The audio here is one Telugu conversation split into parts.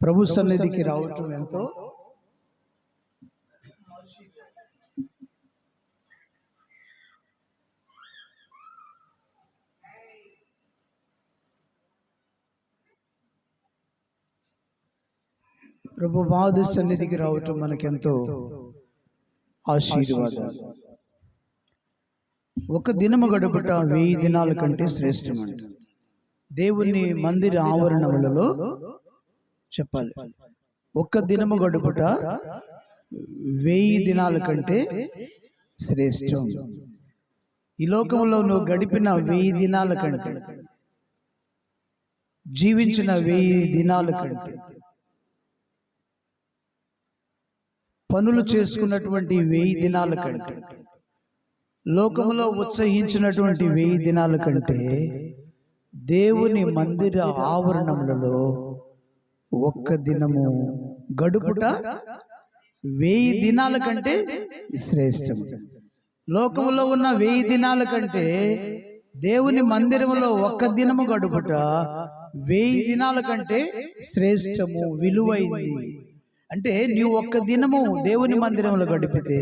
ప్రభు సన్నిధికి రావటం ఎంతో ప్రభు మాది సన్నిధికి రావటం మనకెంతో ఆశీర్వాదాలు. ఒక దినము గడుపుట 1000 దినాల కంటే శ్రేష్టమంట. దేవుని మందిర ఆవరణములలో చెప్పాలి, ఒక్క దినము గడుపుట 1000 దినాల కంటే శ్రేష్టం. ఈ లోకంలో నువ్వు గడిపిన 1000 దినాల కంటే, జీవించిన 1000 దినాల కంటే, పనులు చేసుకున్నటువంటి 1000 దినాల కంటే, లోకంలో ఉత్సహించినటువంటి 1000 దినాల కంటే దేవుని మందిర ఆవరణములలో ఒక్క దినము గడుపుట 1000 దినాల కంటే శ్రేష్టం. లోకములో ఉన్న 1000 దినాల కంటే దేవుని మందిరములో ఒక్క దినము గడుపుట 1000 దినాల కంటే శ్రేష్టము, విలువైంది. అంటే నీవు ఒక్క దినము దేవుని మందిరంలో గడిపితే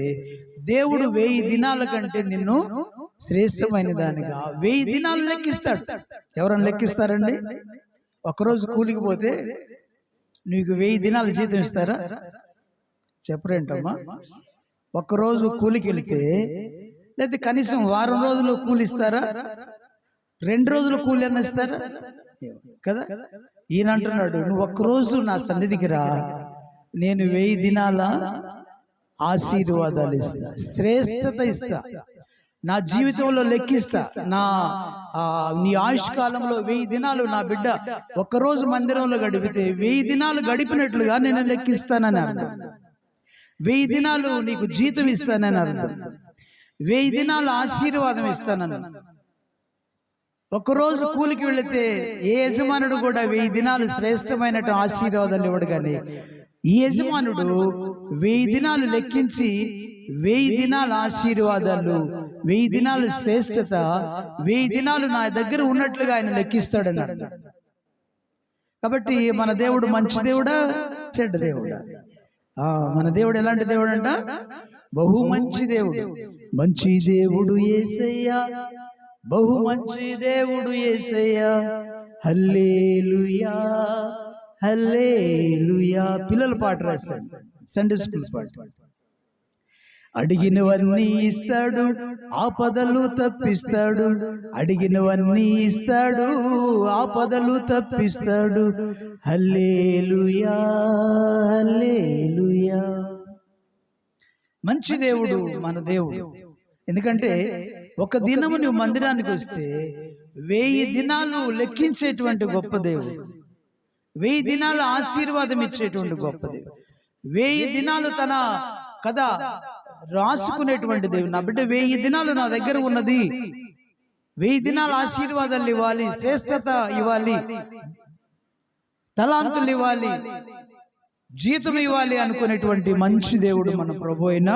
దేవుడు 1000 దినాల కంటే నిన్ను శ్రేష్టమైన దానిగా 1000 దినాలు లెక్కిస్తాడు. ఎవరన్నా లెక్కిస్తారండి? ఒకరోజు కూలికి పోతే నీకు 1000 దినాలు జీతం ఇస్తారా? చెప్పరేంటమ్మా? ఒక్కరోజు కూలికి వెళితే, లేదా కనీసం వారం రోజులు కూలి ఇస్తారా? 2 రోజులు కూలి అన్న ఇస్తారా? కదా. ఈయన అంటున్నాడు, నువ్వు ఒక్కరోజు నా సన్నిధికి రా, నేను 1000 దినాల ఆశీర్వాదాలు ఇస్తా, శ్రేష్టత ఇస్తా, నా జీవితంలో లెక్కిస్తా. నీ ఆయుష్కాలంలో 1000 దినాలు నా బిడ్డ ఒక్కరోజు మందిరంలో గడిపితే 1000 దినాలు గడిపినట్లుగా నేను లెక్కిస్తానని అర్థం. 1000 దినాలు నీకు జీతం ఇస్తానని అర్థం. 1000 దినాలు ఆశీర్వాదం ఇస్తానని. ఒకరోజు కూలికి వెళితే ఏ యజమానుడు కూడా 1000 దినాలు శ్రేష్టమైన ఆశీర్వాదాలు ఇవ్వడు. కానీ ఈ యజమానుడు 1000 దినాలు లెక్కించి 1000 దినాల ఆశీర్వాదాలు, 1000 దినాలు శ్రేష్టత, 1000 దినాలు నా దగ్గర ఉన్నట్లుగా ఆయన లెక్కిస్తాడని అర్థం. కాబట్టి మన దేవుడు మంచి దేవుడా, చెడ్డ దేవుడా? మన దేవుడు ఎలాంటి దేవుడు అంట? బహు మంచి దేవుడు. మంచి దేవుడు యేసయ్యా, బహు మంచి దేవుడు యేసయ్యా, హల్లెలూయా హల్లెలూయా. పిల్లల పాట రాశారు, సండే స్కూల్ పాట. అడిగినవన్నీ ఇస్తాడు, ఆపదలు తప్పిస్తాడు. అడిగినవన్నీ ఇస్తాడు, ఆపదలు తప్పిస్తాడు. హల్లెలూయా హల్లెలూయా. మంచి దేవుడు మన దేవుడు. ఎందుకంటే ఒక దినము నువ్వు మందిరానికి వస్తే 1000 దినాలు లెక్కించేటువంటి గొప్ప దేవుడు. 1000 దినాలు ఆశీర్వాదం ఇచ్చేటువంటి గొప్ప దేవుడు. 1000 దినాలు తన కథ రాసుకునేటువంటి దేవుడు. నా బిడ్డ 1000 దినాలు నా దగ్గర ఉన్నది, 1000 దినాల ఆశీర్వాదాలు ఇవ్వాలి, శ్రేష్టత ఇవ్వాలి, తలాంతులు ఇవ్వాలి, జీతం ఇవ్వాలి అనుకునేటువంటి మంచి దేవుడు మన ప్రభు అయిన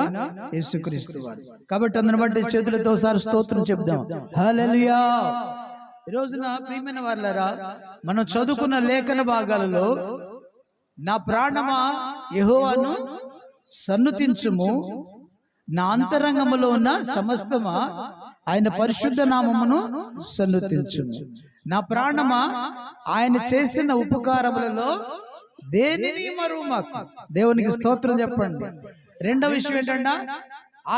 యేసుక్రీస్తు వారు. కాబట్టి అందుని బట్టి చేతులతో ఒకసారి స్తోత్రం చెప్దాం. హల్లెలూయా. ఈ రోజున ప్రియమైన వారలారా, మనం చదువుకున్న లేఖన భాగాలలో నా ప్రాణమా యెహోవాను సన్నుతించుము, నా అంతరంగములో ఉన్న సమస్తమా ఆయన పరిశుద్ధ నామమును సన్నుతించుము. నా ప్రాణమా ఆయన చేసిన ఉపకారములలో దేనిని మరువమాకు. దేవునికి స్తోత్రం చెప్పండి. రెండవ విషయం ఏంటంటే,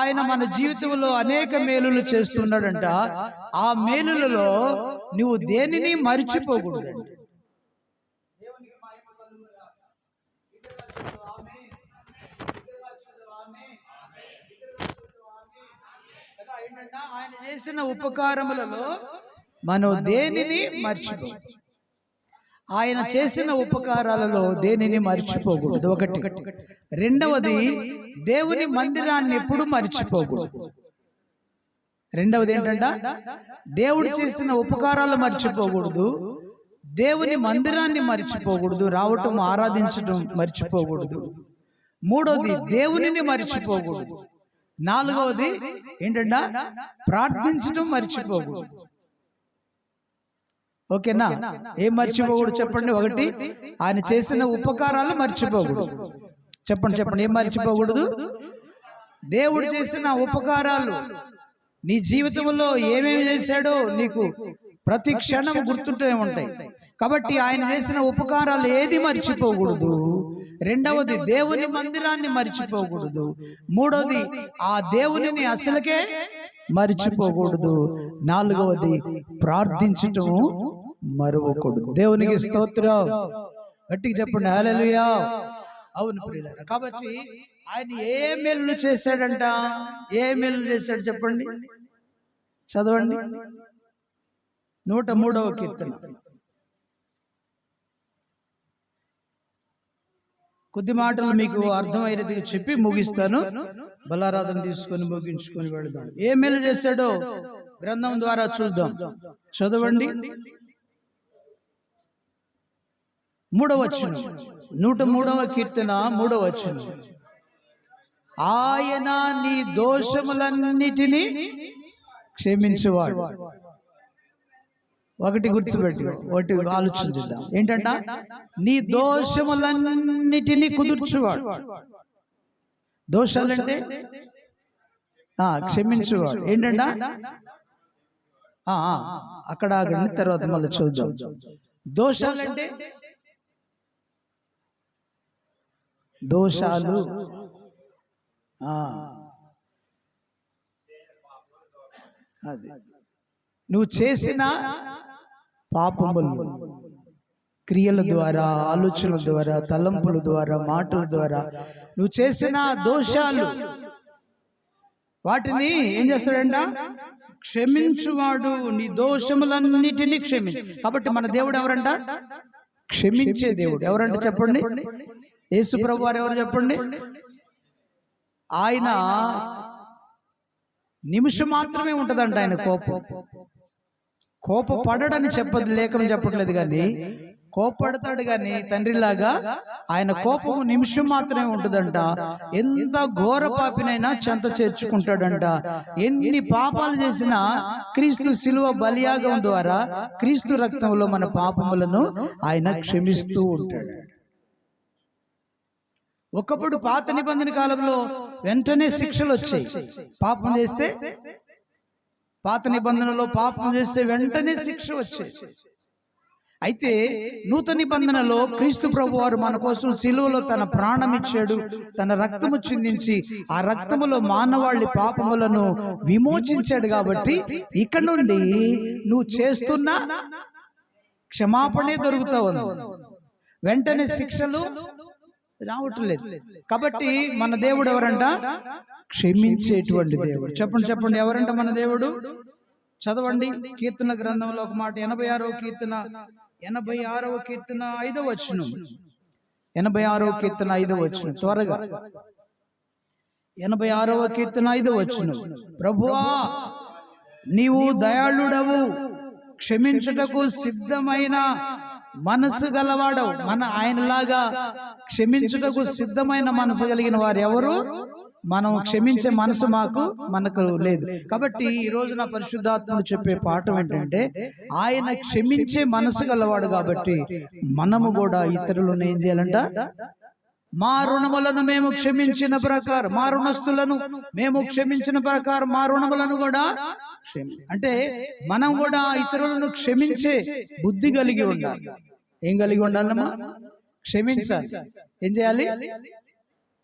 ఆయన మన జీవితంలో అనేక మేలులు చేస్తున్నాడంట. ఆ మేలులలో నువ్వు దేనిని మర్చిపోకూడదండి. ఆయన చేసిన ఉపకారములలో మనం దేనిని మర్చిపో, ఆయన చేసిన ఉపకారాలలో దేనిని మర్చిపోకూడదు. ఒకటి. రెండవది, దేవుని మందిరాన్ని ఎప్పుడు మర్చిపోకూడదు. రెండవది ఏంటంట, దేవుడు చేసిన ఉపకారాలు మర్చిపోకూడదు, దేవుని మందిరాన్ని మర్చిపోకూడదు, రావటం ఆరాధించటం మర్చిపోకూడదు. మూడవది, దేవునిని మర్చిపోకూడదు. నాలుగవది ఏంటంట, ప్రార్థించడం మర్చిపోకూడదు. ఓకేనా? ఏం మర్చిపోకూడదు చెప్పండి? ఒకటి, ఆయన చేసిన ఉపకారాలు మర్చిపోకూడదు. చెప్పండి చెప్పండి, ఏం మర్చిపోకూడదు? దేవుడు చేసిన ఉపకారాలు, నీ జీవితంలో ఏమేమి చేశాడో నీకు ప్రతి క్షణం గుర్తుంటూనే ఉంటాయి. కాబట్టి ఆయన చేసిన ఉపకారాలు ఏది మర్చిపోకూడదు. రెండవది, దేవుని మందిరాన్ని మర్చిపోకూడదు. మూడవది, ఆ దేవునిని అసలుకే మర్చిపోకూడదు. నాలుగవది, ప్రార్థించటం మరవకూడదు. దేవునికి స్తోత్రం. గట్టిగా చెప్పండి హల్లెలూయా. అవును ప్రియులారా, కాబట్టి ఆయన ఏ మేలు చేశాడంట? ఏ మేలు చేశాడు చెప్పండి? చదవండి 103వ కీర్తన. కొద్ది మాటలు మీకు అర్థమయ్యేదిగా చెప్పి ముగిస్తాను. బలారాధన తీసుకొని ముగించుకొని వెళదాం. ఏ మేలు చేశాడో గ్రంథం ద్వారా చూద్దాం. చదవండి 3వ వచనం, 103వ కీర్తన 3వ వచనం. ఆయన నీ దోషములన్నిటినీ క్షమించువాడు. ఒకటి గుర్తుపెట్టి ఒకటి ఆలోచించుద్దాం. ఏంటంట? నీ దోషములన్నిటినీ కుదుర్చువాడు. దోషాలంటే క్షమించువాడు. ఏంటంట? అక్కడ ఆగండి, తర్వాత మళ్ళీ చూద్దాం. దోషాలంటే దోషాలు అది నువ్వు చేసిన పాపములు, క్రియల ద్వారా, ఆలోచనల ద్వారా, తలంపుల ద్వారా, మాటల ద్వారా నువ్వు చేసిన దోషాలు, వాటిని ఏం చేస్తాడంట? క్షమించువాడు. నీ దోషములన్నిటినీ క్షమించు. కాబట్టి మన దేవుడు ఎవరంట? క్షమించే దేవుడు. ఎవరంట చెప్పండి? యేసు ప్రభు వారు. ఎవరు చెప్పండి? ఆయన నిమిషం మాత్రమే ఉంటదంట ఆయన కోపం. కోపపడడని చెప్పదు, లేఖనం చెప్పట్లేదు, కానీ కోపడతాడు. కానీ తండ్రిలాగా ఆయన కోపము నిమిషం మాత్రమే ఉంటుందంట. ఎంత ఘోర పాపినైనా చెంత చేర్చుకుంటాడంట. ఎన్ని పాపాలు చేసినా క్రీస్తు శిలువ బలియాగం ద్వారా, క్రీస్తు రక్తంలో మన పాపములను ఆయన క్షమిస్తూ ఉంటాడు. ఒకప్పుడు పాత నిబంధన కాలంలో వెంటనే శిక్షలు వచ్చాయి. పాపం చేస్తే, పాత నిబంధనలో పాపం చేస్తే వెంటనే శిక్ష వచ్చేది. అయితే నూతన నిబంధనలో క్రీస్తు ప్రభు వారు మన కోసం శిలువలో తన ప్రాణం ఇచ్చాడు, తన రక్తము చిందించి ఆ రక్తములో మానవాళి పాపములను విమోచించాడు. కాబట్టి ఇక్కడ నుండి నువ్వు చేస్తున్న క్షమాపణే దొరుకుతా ఉంది, వెంటనే శిక్షలు రావటం లేదు. కాబట్టి మన దేవుడు ఎవరంట? క్షమించేటువంటి దేవుడు. చెప్పండి చెప్పండి, ఎవరంట మన దేవుడు? చదవండి కీర్తన గ్రంథంలో ఒక మాట. 86వ కీర్తన 5వ వచనం. 86వ కీర్తన 5వ వచనం. త్వరగా 86వ కీర్తన 5వ వచనం. ప్రభువా నీవు దయాళుడవు, క్షమించుటకు సిద్ధమైన మనసు గలవాడవు. ఆయనలాగా క్షమించుటకు సిద్ధమైన మనసు కలిగిన వారు ఎవరు? మనం క్షమించే మనసు మనకు లేదు. కాబట్టి ఈ రోజు నా పరిశుద్ధాత్ముడు చెప్పే పాఠం ఏంటంటే, ఆయన క్షమించే మనసు గలవాడు. కాబట్టి మనము కూడా ఇతరులను ఏం చేయాలంట? మా రుణములను మేము క్షమించిన ప్రకారం, మా రుణస్తులను మేము క్షమించిన ప్రకారం మా రుణములను కూడా అంటే మనం కూడా ఇతరులను క్షమించే బుద్ధి కలిగి ఉండాలి. ఏం కలిగి ఉండాలమ్మా? క్షమించాలి. ఏం చేయాలి?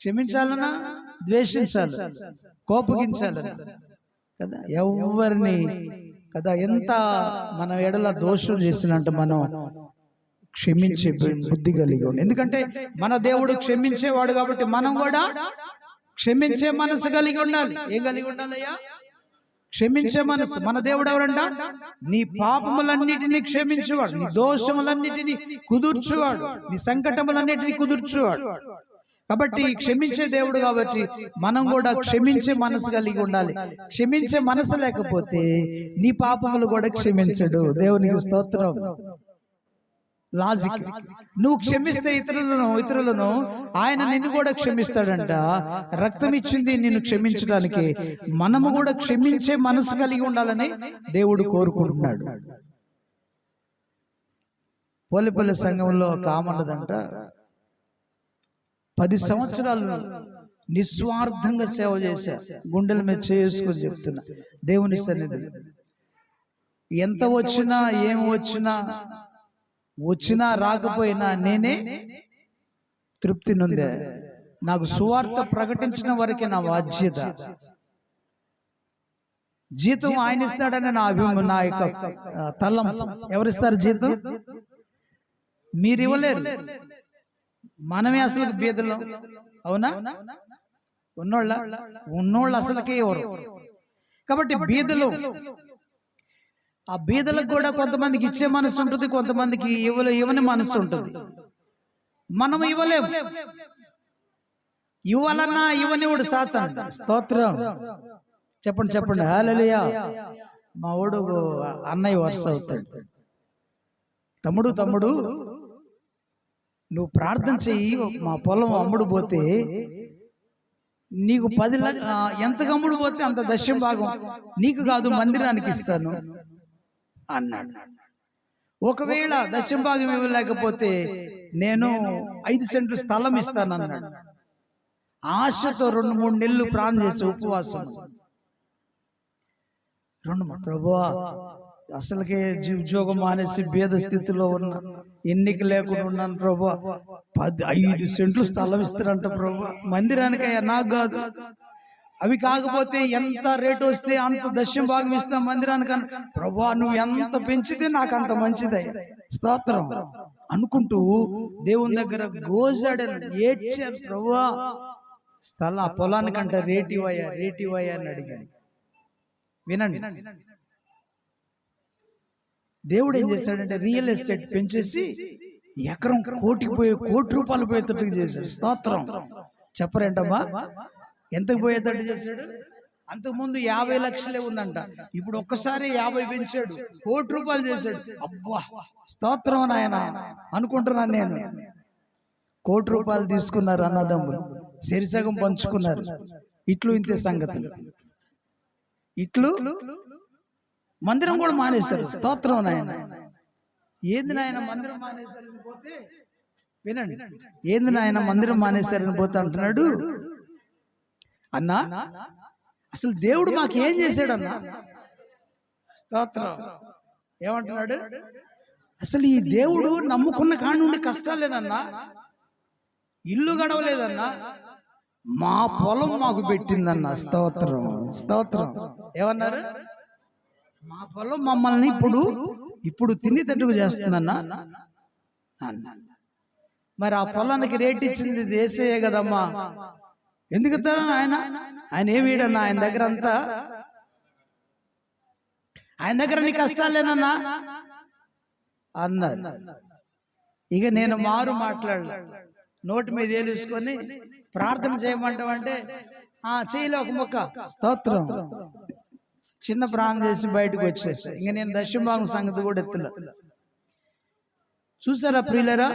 క్షమించాలన్నా, ద్వేషించాలి, కోపగించాలన్నా కదా, ఎవరిని కదా ఎంత మన ఎడల దోషం చేసినంటే మనం క్షమించే బుద్ధి కలిగి ఉండాలి. ఎందుకంటే మన దేవుడు క్షమించేవాడు కాబట్టి మనం కూడా క్షమించే మనసు కలిగి ఉండాలి. ఏం కలిగి ఉండాలయ్యా? క్షమించే మనసు. మన దేవుడు ఎవరంట? నీ పాపములన్నిటినీ క్షమించేవాడు, నీ దోషములన్నిటినీ కుదుర్చువాడు, నీ సంకటములన్నిటినీ కుదుర్చువాడు. కాబట్టి క్షమించే దేవుడు కాబట్టి మనం కూడా క్షమించే మనసు కలిగి ఉండాలి. క్షమించే మనసు లేకపోతే నీ పాపములు కూడా క్షమించడు. దేవునికి స్తోత్రం. లాజిక్. నువ్వు క్షమిస్తే ఇతరులను ఆయన నిన్ను కూడా క్షమిస్తాడంట. రక్తం ఇచ్చింది నిన్ను క్షమించడానికి. మనము కూడా క్షమించే మనసు కలిగి ఉండాలని దేవుడు కోరుకుంటున్నాడు. పోలిపల్లి సంఘంలో ఒక ఆమె ఉన్నదంట, 10 సంవత్సరాలు నిస్వార్థంగా సేవ చేశా. గుండెల మీద చేసుకొని చెప్తున్నా, దేవుని సన్నిధిలో ఎంత వచ్చినా ఏం వచ్చినా రాకపోయినా నేనే తృప్తి నొందే. నాకు సువార్త ప్రకటించిన వరకే నా బాధ్యత. జీతం ఆయన ఇస్తాడని నా యొక్క తల్లం. ఎవరిస్తారు జీతం? మీరు ఇవ్వలేరు. మనమే అసలు బీదలు. అవునా? ఉన్నోళ్ళు అసలుకే ఎవరు. కాబట్టి బీదలు, ఆ బీదలకు కూడా కొంతమందికి ఇచ్చే మనసు ఉంటుంది, కొంతమందికి ఇవ్వని మనసు ఉంటుంది. మనం ఇవ్వలేము. ఇవ్వాలన్నా ఇవ్వనివాడు సాతాను. స్తోత్రం చెప్పండి హల్లెలూయా. మా వాడు అన్నయ్య వరుస అవుతాడు. తమ్ముడు నువ్వు ప్రార్థన చెయ్యి, మా పొలం అమ్ముడు పోతే నీకు 10 ఎంతకు అమ్ముడు పోతే అంత దశం భాగం నీకు కాదు, మందిరానికి ఇస్తాను అన్నాడు. ఒకవేళ దశం భాగం ఇవ్వలేకపోతే నేను 5 సెంట్లు స్థలం ఇస్తాను అన్నాడు. ఆశతో 2-3 నెలలు ప్రార్థన చేసి ఉపవాసం. ప్రభువా, అసలుకే ఉద్యోగం మానేసి భేద స్థితిలో ఉన్నా, ఎన్నిక లేకుండా ఉన్నాను ప్రభువా, 5 సెంట్లు స్థలం ఇస్తారంట ప్రభువా, మందిరానికయ్యా, నాకు కాదు. అవి కాకపోతే ఎంత రేటు వస్తే అంత దశం భాగం ఇస్తా మందిరానికన్నా. ప్రభువా, నువ్వు ఎంత పెంచితే నాకు అంత మంచిదయ్యా, స్తోత్రం అనుకుంటూ దేవుని దగ్గర గోజాడాను, ఏడ్చాను. ప్రభువా, ఆ పొలానికంట రేటివయ్యా అని అడిగాను. వినండి, దేవుడు ఏం చేశాడంటే రియల్ ఎస్టేట్ పెంచేసి ఎకరం కోటి రూపాయలు పోయేటట్టుగా చేశాడు. స్తోత్రం చెప్పరేంటమ్మా? ఎంతకు పోయేటట్టు చేశాడు? అంతకుముందు 50 లక్షలే ఉందంట, ఇప్పుడు ఒక్కసారి 50 పెంచాడు, 1 కోటి రూపాయలు చేశాడు. అబ్బా, స్తోత్రం నాయన అనుకుంటున్నాను నేను. 1 కోటి రూపాయలు తీసుకున్నారు అన్నదమ్ములు, సరిసగం పంచుకున్నారు. ఇట్లు ఇంతే సంగతులు. ఇట్లు మందిరం కూడా మానేశారు. స్తోత్రం నాయన. ఏంది నాయన మందిరం మానేశారని పోతే, వినండి, ఏంది నాయన మందిరం మానేశారని పోతే అంటున్నాడు, అన్నా అసలు దేవుడు మాకు ఏం చేశాడన్నా? స్తోత్రం. ఏమంటున్నాడు? అసలు ఈ దేవుడు నమ్ముకున్న కాడి నుండి కష్టాలేనన్నా, ఇల్లు గడవలేదన్నా, మా పొలం మాకు పెట్టిందన్న. స్తోత్రం. ఏమన్నారు? మా పొలం మమ్మల్ని ఇప్పుడు తినేటట్టుగా చేస్తుందన్నా. మరి ఆ పొలానికి రేట్ ఇచ్చింది యేసయ్యే కదమ్మా. ఎందుకు ఇస్తాడు ఆయన ఏమీడన్నా? ఆయన దగ్గర నీ కష్టాలేనన్నా అన్నారు. ఇక నేను మాట్లాడలే, నోటి మీద ఏలుసుకొని ప్రార్థన చేయమంటావంటే చేయలే ఒక మొక్క. స్తోత్రం. చిన్న ప్రార్థన చేసి బయటకు వచ్చేసా. ఇంక నేను దశంభాగం సంగతి కూడా ఎత్తులా. చూసారా ప్రియులరా,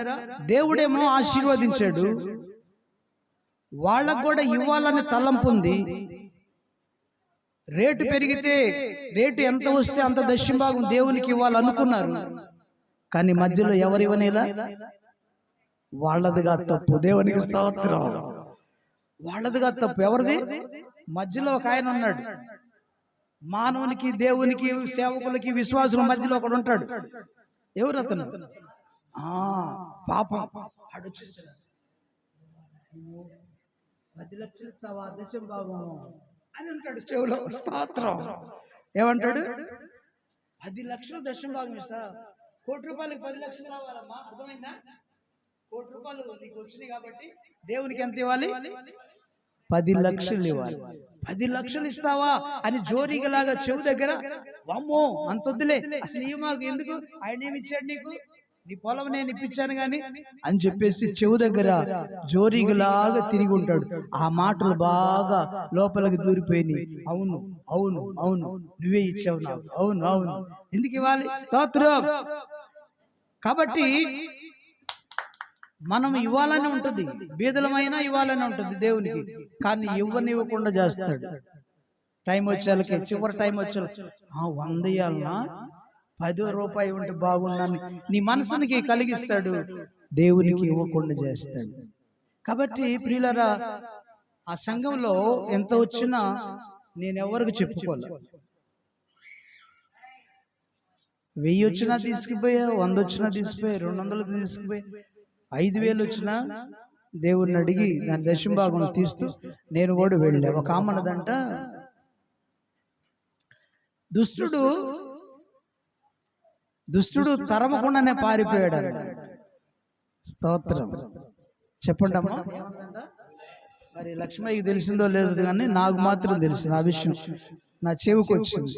దేవుడేమో ఆశీర్వదించాడు, వాళ్ళకు కూడా ఇవ్వాలని తలంపు ఉంది. రేటు పెరిగితే, రేటు ఎంత వస్తే అంత దశంభాగం దేవునికి ఇవ్వాలనుకున్నారు. కానీ మధ్యలో ఎవరివనేలా? వాళ్ళదిగా తప్పు. దేవునికి స్తోత్రం. వాళ్ళదిగా తప్పు. ఎవరిది? మధ్యలో ఒక ఆయన ఉన్నాడు. మానవునికి, దేవునికి, సేవకులకి, విశ్వాసుల మధ్యలో ఒకడు ఉంటాడు. ఎవరు అతను? పాపం. 10 లక్షలు ఇస్తావా దశం భాగం అని అంటాడు చెవులో. స్తోత్రం. ఏమంటాడు? 10 లక్షలు దశం భాగం ఇస్తా. 1 కోటి రూపాయలకి 10 లక్షలు రావాలమ్మా. అర్థమైందా? 1 కోటి రూపాయలు నీకు వచ్చినాయి కాబట్టి దేవునికి ఎంత ఇవ్వాలి? 10 లక్షలు ఇవ్వాలి. 10 లక్షలు ఇస్తావా అని జోరీగలాగా చెవు దగ్గర, వామ్మో అంత వద్దులే, అసలు ఈ మాకు ఎందుకు, ఆయన ఏమి ఇచ్చాడు నీకు, నీ పొలం నేను ఇప్పించాను గాని అని చెప్పేసి చెవు దగ్గర జోరీగలాగా తిరిగి ఉంటాడు. ఆ మాటలు బాగా లోపలికి దూరిపోయినాయి. అవును అవును అవును నువ్వే ఇచ్చావు నాకు, అవును అవును, ఎందుకు ఇవ్వాలి? స్తోత్రం. కాబట్టి మనం ఇవ్వాలని ఉంటుంది, బీదలమైనా ఇవ్వాలని ఉంటుంది దేవునికి. కానీ ఇవ్వనివ్వకుండా చేస్తాడు. టైం వచ్చేళ్ళకి, చివరి టైం వచ్చే 100 ఇవ్వాలన్నా, రూపాయి ఉంటే బాగున్నాను నీ మనసునికి కలిగిస్తాడు, దేవునికి ఇవ్వకుండా చేస్తాడు. కాబట్టి ప్రియులారా, ఆ సంఘంలో ఎంత వచ్చినా నేను ఎవరికి చెప్పుకోలే. 1000 వచ్చినా తీసుకుపోయా, 100 వచ్చినా తీసుకుపోయా, 200 తీసుకుపోయా, 5000 వచ్చినా దేవుణ్ణి అడిగి దాని దశంభాగం తీస్తూ నేను కూడా వెళ్ళా. ఒక ఆమనదంట, దుష్టుడు తరమకుండానే పారిపోయాడు. స్తోత్రం చెప్పండి అమ్మా. మరి లక్ష్మయ్యకి తెలిసిందో లేదో కానీ నాకు మాత్రం తెలిసింది ఆ విషయం, నా చెవికి వచ్చింది.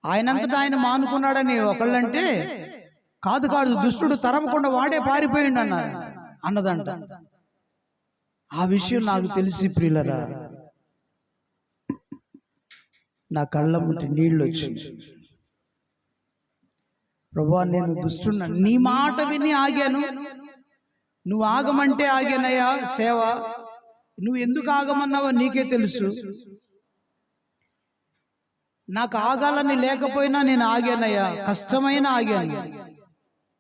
ఆయనంతటా ఆయన మానుకున్నాడని ఒకళ్ళంటే, కాదు దుష్టుడు తరమకుండా వాడే పారిపోయిండు అన్నదంట. ఆ విషయం నాకు తెలిసి ప్రియులరా, నా కళ్ళ ముట్టి నీళ్ళు వచ్చింది. ప్రభువా, నేను దుష్టున్నా, నీ మాట విని ఆగాను, నువ్వు ఆగమంటే ఆగానయ్యా సేవ, నువ్వు ఎందుకు ఆగమన్నావో నీకే తెలుసు. నాకు ఆగాలని లేకపోయినా నేను ఆగానయ్యా, కష్టమైన ఆగాను,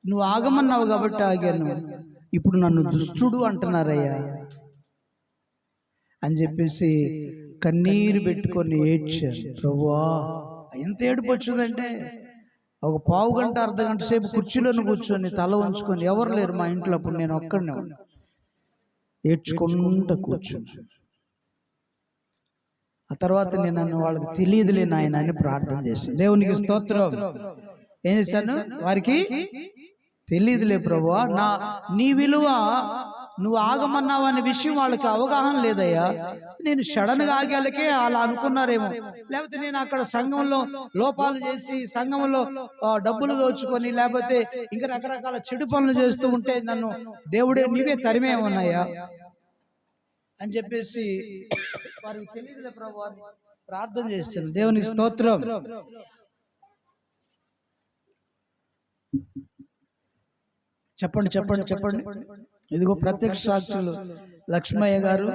నువ్వు ఆగమన్నావు కాబట్టి ఆగాను, ఇప్పుడు నన్ను దుష్టుడు అంటున్నారయ్యా అని చెప్పేసి కన్నీరు పెట్టుకొని ఏడ్చాను. ప్రభువా, ఎంత ఏడుపు వచ్చిందంటే, ఒక పావు గంట అర్ధ గంట సేపు కుర్చీలోనే కూర్చొని తల ఉంచుకొని, ఎవరు లేరు మా ఇంట్లో అప్పుడు, నేను ఒక్కడనే ఏడ్చుకుంటూ కూర్చుని. ఆ తర్వాత నేను నన్ను వాళ్ళకి తెలియదులే నాయన అని ప్రార్థన చేశాను. దేవునికి స్తోత్రం. ఏం చేశాను? వారికి తెలియదులే ప్రభువా, నీ విలువ, నువ్వు ఆగమన్నావు అనే విషయం వాళ్ళకి అవగాహన లేదయ్యా. నేను సడన్ గా ఆగాలకే అలా అనుకున్నారేమో, లేకపోతే నేను అక్కడ సంఘంలో లోపాలు చేసి సంఘంలో డబ్బులు దోచుకొని లేకపోతే ఇంకా రకరకాల చెడు పనులు చేస్తూ ఉంటే నన్ను దేవుడే నీవే తరిమేమన్నాయా అని చెప్పేసి వారికి తెలియదులే ప్రభు అని ప్రార్థన చేస్తాను. దేవునికి స్తోత్రం. చెప్పండి చెప్పండి చెప్పండి. ఇదిగో ప్రత్యక్ష సాక్షులు లక్ష్మయ్య గారు,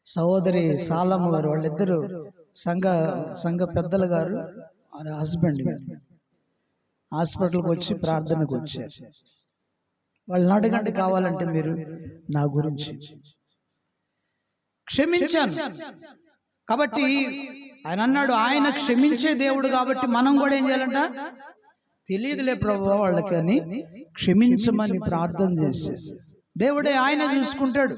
సహోదరి సాలమ్మ గారు, వాళ్ళిద్దరు సంఘ పెద్దలు గారు, హస్బెండ్ గారు హాస్పిటల్కి వచ్చి ప్రార్థనకు వచ్చారు. వాళ్ళని అడగండి కావాలంటే మీరు నా గురించి. క్షమించాను కాబట్టి ఆయన అన్నాడు, ఆయన క్షమించే దేవుడు కాబట్టి మనం కూడా ఏం చేయాలంట, తెలియదులే ప్రభు వాళ్ళకి అని క్షమించమని ప్రార్థన చేసి, దేవుడే ఆయన చూసుకుంటాడు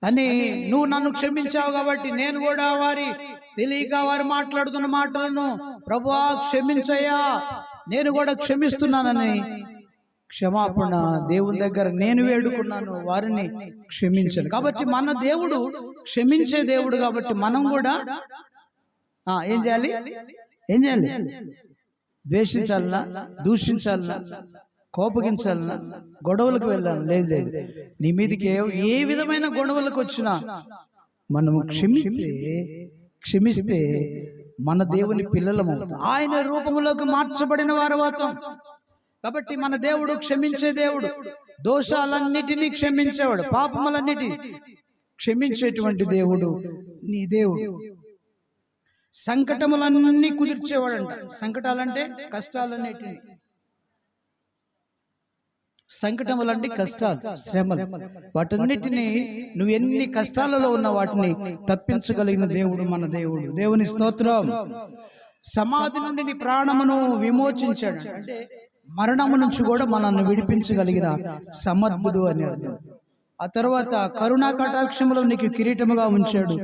అని, నువ్వు నన్ను క్షమించావు కాబట్టి నేను కూడా వారి తెలియక వారు మాట్లాడుతున్న మాటలను ప్రభువా క్షమించయ్యా, నేను కూడా క్షమిస్తున్నానని క్షమాపణ దేవుని దగ్గర నేను వేడుకున్నాను, వారిని క్షమించాను. కాబట్టి మన దేవుడు క్షమించే దేవుడు కాబట్టి మనం కూడా ఏం చేయాలి? ద్వేషించాలనా, దూషించాలనా, కోపగించాలనా, గొడవలకు వెళ్ళాలి? లేదు. నీ మీదకి ఏ విధమైన గొడవలకు వచ్చినా మనము క్షమిస్తే మన దేవుని పిల్లలమవుతాం, ఆయన రూపంలోకి మార్చబడిన వారు అవుతాం. కాబట్టి మన దేవుడు క్షమించే దేవుడు, దోషాలన్నిటినీ క్షమించేవాడు, పాపములన్నిటినీ క్షమించేటువంటి దేవుడు నీ దేవుడు. సంకటములన్నీ కుదిర్చేవాడంట. సంకటాలంటే కష్టాలన్నిటినీ, సంకటములంటే కష్టాలు, శ్రమలు, వాటన్నిటినీ నువ్వు ఎన్ని కష్టాలలో ఉన్న వాటిని తప్పించగలిగిన దేవుడు మన దేవుడు. దేవుని స్తోత్రం. సమాధి నుండి నీ ప్రాణమును విమోచించాడు అంటే మరణము నుంచి కూడా మనల్ని విడిపించగలిగిన సమర్థుడు అని అర్థం. ఆ తర్వాత కరుణా కటాక్షములో నీకు కిరీటముగా ఉంచాడు,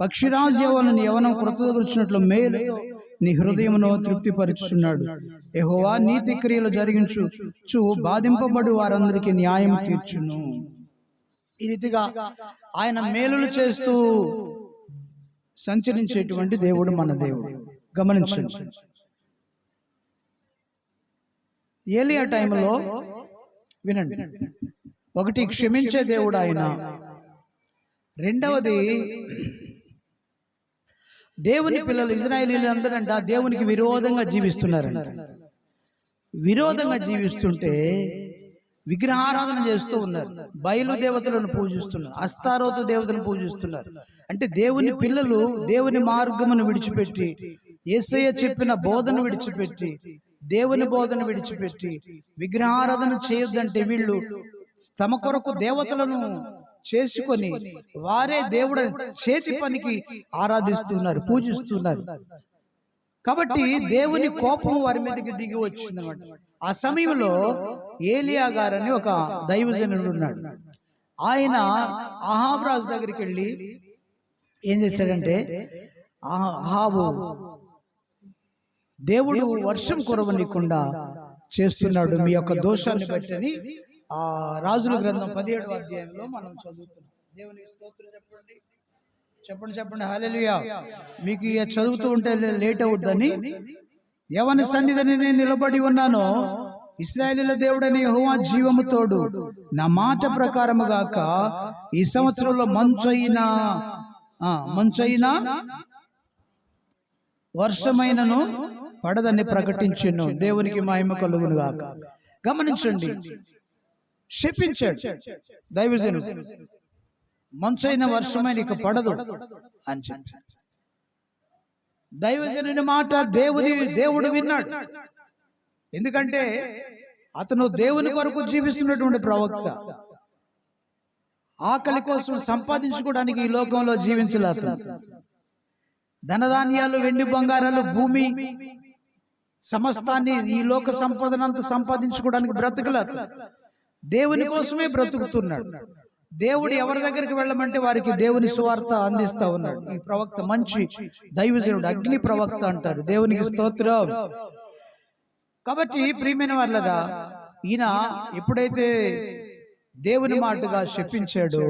పక్షిరాజు యవనం కృతజ్ఞతలు మేలుతో నీ హృదయమును తృప్తిపరుచున్నాడు. యెహోవా నీతి క్రియలు జరిగించు బాధింపబడు వారందరికీ న్యాయం తీర్చును. ఈ రీతిగా ఆయన మేలులు చేస్తూ సంచరించేటువంటి దేవుడు మన దేవుడు. గమనించండి, ఏలియా టైంలో వినండి, ఒకటి క్షమించే దేవుడు ఆయన, రెండవది దేవుని పిల్లలు ఇజ్రాయేలీలు అందరంట దేవునికి విరోధంగా జీవిస్తున్నారంట. విరోధంగా జీవిస్తుంటే విగ్రహారాధన చేస్తూ ఉన్నారు, బయలు దేవతలను పూజిస్తున్నారు, అస్తారోతు దేవతలను పూజిస్తున్నారు. అంటే దేవుని పిల్లలు దేవుని మార్గమును విడిచిపెట్టి, యేసయ్య చెప్పిన బోధను విడిచిపెట్టి, దేవుని బోధను విడిచిపెట్టి విగ్రహారాధన చేయొద్దంటే వీళ్ళు తమ కొరకు దేవతలను చేసుకొని వారే దేవుడు చేతి పనికి ఆరాధిస్తున్నారు, పూజిస్తున్నారు. కాబట్టి దేవుని కోపం వారి మీదకి దిగి వచ్చిందన్నమాట. ఆ సమయంలో ఏలియా గారని ఒక దైవజనుడు ఉన్నాడు. ఆయన అహాబు రాజు దగ్గరికి వెళ్ళి ఏం చేశాడంటే, అహాబు దేవుడు వర్షం కురవనీయకుండా చేస్తున్నాడు మీ యొక్క దోషాన్ని బట్టి అని ఆ రాజుల గ్రంథం 17వ అధ్యాయంలో మనం చదువుతున్నాం. దేవునికి స్తోత్రం చెప్పండి, చెప్పండి చెప్పండి హల్లెలూయా. మీకు చదువుతూ ఉంటే లేట్ అవుద్దని, ఎవని సన్నిధిని నేను నిలబడి ఉన్నానో ఇశ్రాయేలీయుల దేవుడని యెహోవా జీవము తోడు, నా మాట ప్రకారము గాక ఈ సంవత్సరంలో మంచైనా వర్షమైనను పడదని ప్రకటించును. దేవునికి మహిమ కలుగును గాక. గమనించండి, శపించాడు దైవజనుడు, మంచైన వర్షమైన ఇక పడదు అని చెప్పి. దైవజనుని మాట దేవుడు విన్నాడు. ఎందుకంటే అతను దేవుని కొరకు జీవిస్తున్నటువంటి ప్రవక్త. ఆకలి కోసం సంపాదించుకోవడానికి ఈ లోకంలో జీవించలేదు. ధనధాన్యాలు, వెండి బంగారాలు, భూమి సమస్తాన్ని, ఈ లోక సంపదనంతా సంపాదించుకోవడానికి బ్రతకలేదు. దేవుని కోసమే బ్రతుకుతున్నాడు. దేవుడు ఎవరి దగ్గరికి వెళ్ళమంటే వారికి దేవుని సువార్త అందిస్తా ఉన్నాడు. ఈ ప్రవక్త మంచి దైవజనుడు, అగ్ని ప్రవక్త అంటారు. దేవునికి స్తోత్రం. కాబట్టి ప్రియమైన వాళ్ళరా, ఈయన ఎప్పుడైతే దేవుని మాటగా శపించాడో,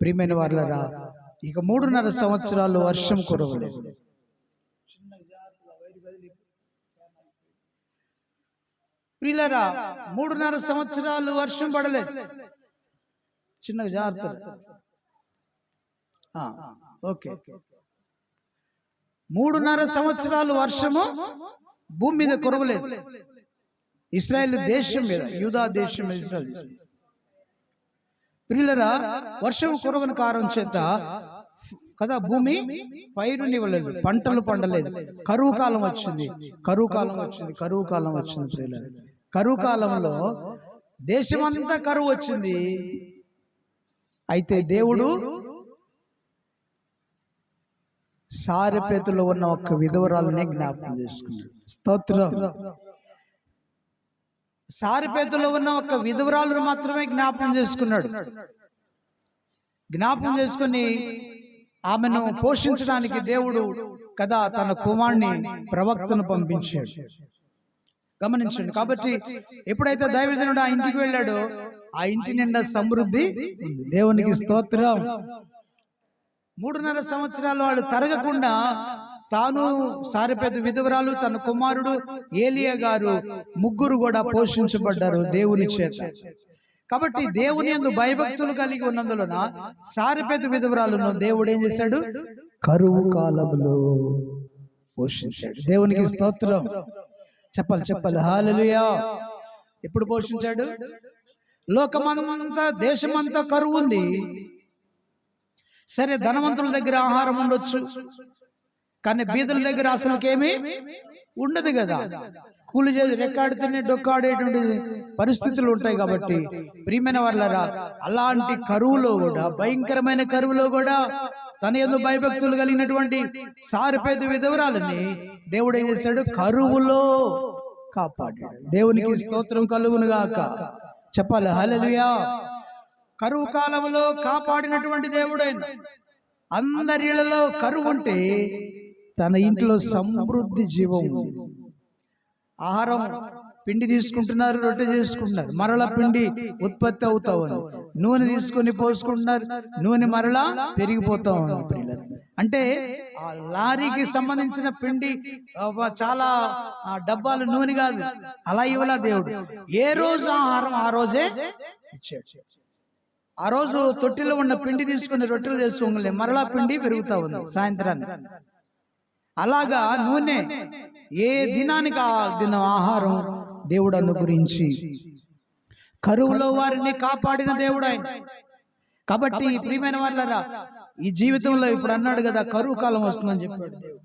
ప్రియమైన వాళ్ళరా, ఇక 3.5 సంవత్సరాలు వర్షం కురవలేదు. ప్రియులారా, 3.5 సంవత్సరాలు వర్షం పడలేదు. చిన్నగా జాగ్రత్త. ఓకే, 3.5 సంవత్సరాలు వర్షము భూమి మీద కురవలేదు. ఇశ్రాయేల్ దేశం మీద, యూదా దేశం మీద, ఇశ్రాయేల్ దేశం. ప్రియులారా, వర్షం కురవని కారణం చేత కదా భూమి పైరునివ్వలేదు, పంటలు పండలేదు. కరువు కాలం వచ్చింది. ప్రియులారా, కరువు కాలంలో దేశమంతా కరువు వచ్చింది. అయితే దేవుడు సారెపేతులో ఉన్న ఒక్క విధవరాలనే జ్ఞాపకం చేసుకున్నాడు. స్తోత్రం. సారెపేతులో ఉన్న ఒక్క విధవరాలను మాత్రమే జ్ఞాపకం చేసుకున్నాడు. జ్ఞాపకం చేసుకుని ఆమెను పోషించడానికి దేవుడు కదా తన కుమారుని ప్రవక్తను పంపించాడు. గమనించండి. కాబట్టి ఎప్పుడైతే దైవజనుడు ఆ ఇంటికి వెళ్ళాడో, ఆ ఇంటి నిండా సమృద్ధి ఉంది. దేవునికి స్తోత్రం. 3.5 సంవత్సరాలు వాళ్ళు తరగకుండా తాను, సారెపేతు విధవరాలు, తన కుమారుడు ఏలియా గారు ముగ్గురు కూడా పోషించబడ్డారు దేవుని చేత. కాబట్టి దేవుని యందు భయభక్తులు కలిగి ఉన్నందున సారెపేతు విధవరాలను దేవుడు ఏం చేశాడు? కరువు కాలంలో పోషించాడు. దేవునికి స్తోత్రం. చెప్పాలి హల్లెలూయా. ఎప్పుడు పోషించాడు? లోకమంతా, దేశమంతా కరువు ఉంది. సరే, ధనవంతుల దగ్గర ఆహారం ఉండొచ్చు, కానీ బీదల దగ్గర అసలుకేమీ ఉండదు కదా. కూలి చేసి రెక్కాడితేనే డొక్కాడేటువంటి పరిస్థితులు ఉంటాయి. కాబట్టి ప్రియమైన వాళ్ళరా, అలాంటి కరువులో కూడా, భయంకరమైన కరువులో కూడా తన యందు భయభక్తులు కలిగినటువంటి సారెపేతు విధవరాలని దేవుడు ఏం చేశాడు? కరువులో కాపాడాడు. దేవునికి స్తోత్రం కలుగును గాక. చెప్పాలి హల్లెలూయా. కరువు కాలంలో కాపాడినటువంటి దేవుడైన, అందరిలో కరువు ఉంటే తన ఇంట్లో సమృద్ధి జీవం. ఆహారం పిండి తీసుకుంటున్నారు, రొట్టె చేసుకుంటున్నారు, మరలా పిండి ఉత్పత్తి అవుతా ఉంది. నూనె తీసుకొని పోసుకుంటున్నారు, నూనె మరలా పెరిగిపోతా ఉంది. ప్రియులారా, అంటే ఆ లారీకి సంబంధించిన పిండి చాలా డబ్బాలు నూనె కాదు, అలా ఇవ్వలా దేవుడు. ఏ రోజు ఆహారం ఆ రోజే ఇచ్చాడు. ఆ రోజు తొట్టిలో ఉన్న పిండి తీసుకుని రొట్టెలు చేసుకోగలే, మరలా పిండి పెరుగుతా ఉంది సాయంత్రాన్ని. అలాగా నూనె ఏ దినానికి ఆ దినం ఆహారం దేవుడు అనుగ్రహించి కరువులో వారిని కాపాడిన దేవుడు ఆయన. కాబట్టి ప్రియమైన వాళ్ళరా, ఈ జీవితంలో ఇప్పుడు అన్నాడు కదా, కరువు కాలం వస్తుందని చెప్పాడు దేవుడు.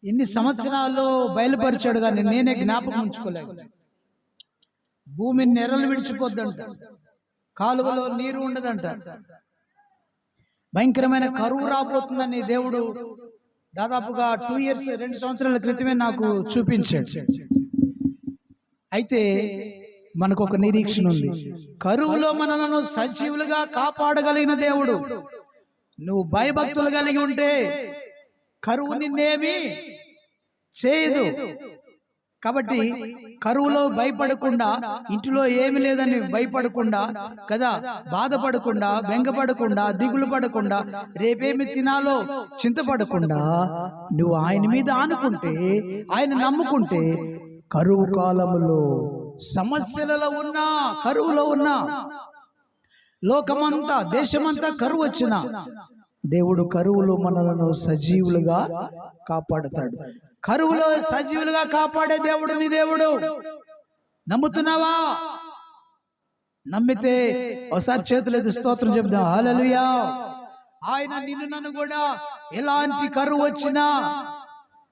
ఇన్ని సంవత్సరాల్లో బయలుపరిచాడు కానీ నేనే జ్ఞాపకం ఉంచుకోలేదు. భూమి నెరలు విడిచిపోద్దంట, కాలువలో నీరు ఉండదంట, భయంకరమైన కరువు రాబోతుందని దేవుడు దాదాపుగా 2 years 2 సంవత్సరాల క్రితమే నాకు చూపించాడు. అయితే మనకు ఒక నిరీక్షణ ఉంది. కరువులో మనలను సజీవులుగా కాపాడగలిగిన దేవుడు. నువ్వు భయభక్తులు కలిగి ఉంటే కరువు నిన్నేమి చేయదు. కాబట్టి కరువులో భయపడకుండా, ఇంటిలో ఏమి లేదని భయపడకుండా కదా, బాధపడకుండా, బెంగపడకుండా, దిగులు పడకుండా, రేపేమి తినాలో చింతపడకుండా నువ్వు ఆయన మీద ఆనుకుంటే, ఆయన నమ్ముకుంటే, కరువు కాలములో సమస్యలలో ఉన్నా, కరువులో ఉన్నా, లోకమంతా దేశమంతా కరువు వచ్చిన దేవుడు కరువులో మనలను సజీవులుగా కాపాడుతాడు. కరువులో సజీవులుగా కాపాడే దేవుడు నీ దేవుడు. నమ్ముతున్నావా? నమ్మితే ఒకసారి చేతులెత్తి స్తోత్రం చెప్దాం. హల్లెలూయా. ఆయన నిన్ను నన్ను కూడా ఎలాంటి కరువు వచ్చినా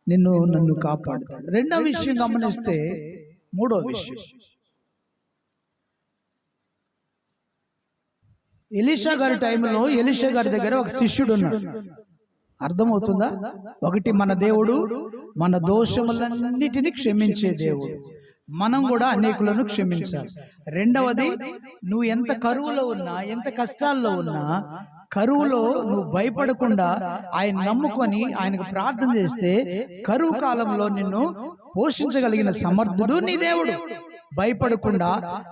నన్ను కాపాడుతాడు. రెండో విషయం గమనిస్తే, మూడో విషయం, ఎలీషా గారి టైంలో ఎలీషా గారి దగ్గర ఒక శిష్యుడు ఉన్నాడు. అర్థమవుతుందా? ఒకటి, మన దేవుడు మన దోషములన్నిటినీ క్షమించే దేవుడు. మనం కూడా అనేకులను క్షమించాలి. రెండవది, నువ్వు ఎంత కరువులో ఉన్నా, ఎంత కష్టాల్లో ఉన్నా, కరువులో నువ్వు భయపడకుండా ఆయన నమ్ముకొని ఆయనకు ప్రార్థన చేస్తే కరువు కాలంలో నిన్ను పోషించగలిగిన సమర్థుడు నీ దేవుడు. భయపడకుండా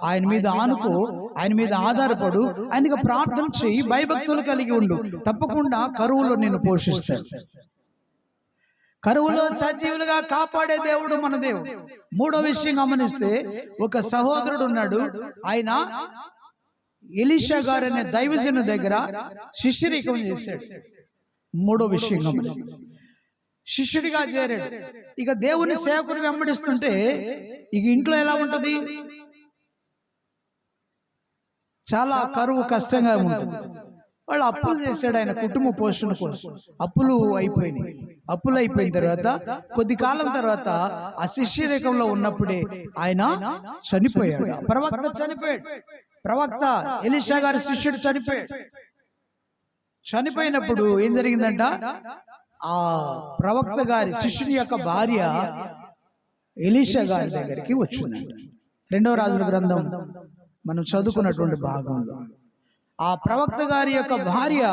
ఆయన మీద ఆనుకో, ఆయన మీద ఆధారపడు, ఆయనకు ప్రార్థన చెయ్యి, భయభక్తులు కలిగి ఉండు. తప్పకుండా కరువులో నిన్ను పోషిస్తాడు. కరువులో సజీవులుగా కాపాడే దేవుడు మన దేవుడు. మూడో విషయం గమనిస్తే, ఒక సహోదరుడు ఉన్నాడు. ఆయన ఎలీషా గారు అనే దైవజను దగ్గర శిష్యరికం చేశాడు. మూడో విషయం గమనిస్తే, శిష్యుడిగా చేరాడు. ఇక దేవుని సేవకుని వెంబడిస్తుంటే ఇక ఇంట్లో ఎలా ఉంటది? చాలా కరువు కష్టంగా ఉంటుంది. వాళ్ళు అప్పులు చేశాడు ఆయన కుటుంబ పోషణ కోసం. అప్పులు అయిపోయిన తర్వాత కొద్ది కాలం తర్వాత ఆ శిష్యరేఖంలో ఉన్నప్పుడే ఆయన చనిపోయాడు. ప్రవక్త ఎలీషా గారి శిష్యుడు చనిపోయినప్పుడు ఏం జరిగిందంట? ఆ ప్రవక్త గారి శిష్యుని యొక్క భార్య ఎలీషా గారి దగ్గరికి వచ్చిందంట. 2వ రాజుల గ్రంథం మనం చదువుకున్నటువంటి భాగంలో ఆ ప్రవక్త గారి యొక్క భార్య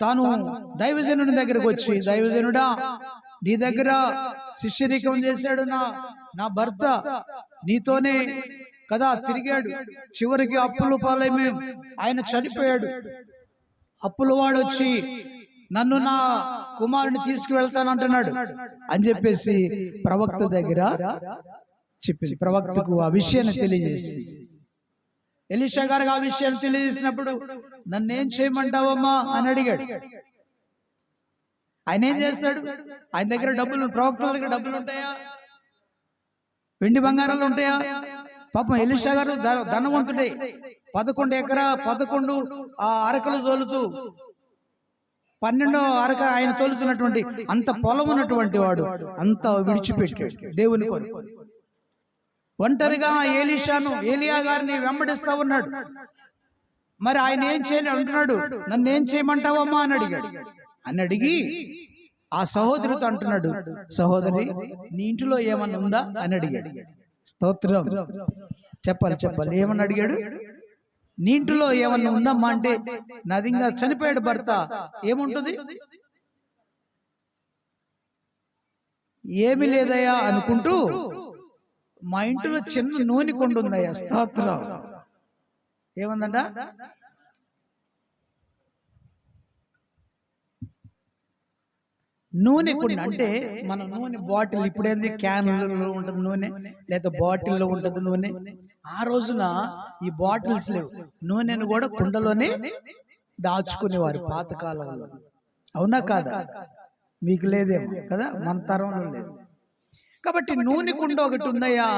తాను దైవజనుని దగ్గరకు వచ్చి, దైవజనుడా, నీ దగ్గర శిష్యరికం చేశాడు నా భర్త, నీతోనే కదా తిరిగాడు, చివరికి అప్పుల పాలై ఆయన చనిపోయాడు. అప్పుల వాడు వచ్చి నన్ను నా కుమారుని తీసుకువెళ్తానంటున్నాడు అని చెప్పేసి ప్రవక్త దగ్గర చెప్పింది. ప్రవక్తకు ఆ విషయాన్ని తెలియజేసింది. ఎలీషా గారికి ఆ విషయాన్ని తెలియజేసినప్పుడు, నన్నేం చేయమంటావమ్మా అని అడిగాడు. ఆయన ఏం చేస్తాడు? ఆయన దగ్గర డబ్బులు, ప్రవక్తల దగ్గర డబ్బులు ఉంటాయా? వెండి బంగారాలు ఉంటాయా? పాపం ఎలీషా గారు ధనవంతుడే. 11 అరకలు తోలుతూ 12వ అరక ఆయన తోలుతున్నటువంటి అంత పొలం ఉన్నటువంటి వాడు అంత విడిచిపెట్టాడు దేవుని కొరకు. ఒంటరిగా ఏలియా గారిని వెంబడిస్తా ఉన్నాడు. మరి ఆయన ఏం చేయాలి అంటున్నాడు, నన్ను ఏం చేయమంటావమ్మా అని అడిగాడు. అని అడిగి ఆ సహోదరితో అంటున్నాడు, సహోదరి, నీ ఇంటిలో ఏమన్నా ఉందా అని అడిగాడు. స్తోత్రం చెప్పాలి. ఏమని అడిగాడు? నీ ఇంటిలో ఏమన్నా ఉందమ్మా అంటే, నాది ఇంకా చనిపోయాడు భర్త, ఏముంటుంది? ఏమి లేదయ్యా అనుకుంటూ, మా ఇంటిలో చిన్న నూనె కొండ ఉందయ్యా. స్తోత్రం. ఏముందంట? నూనె కుండ. అంటే మన నూనె బాటిల్, ఇప్పుడేంది క్యాన్లలో ఉంటుంది నూనె, లేదా బాటిల్లో ఉంటుంది నూనె. ఆ రోజున ఈ బాటిల్స్ లేవు, నూనెను కూడా కుండలోనే దాచుకునేవారు పాతకాలంలో. అవునా కాదా? మీకు లేదేమో కదా, మన తరంలో లేదు. కాబట్టి నూనె కుండ ఒకటి ఉందయ్యా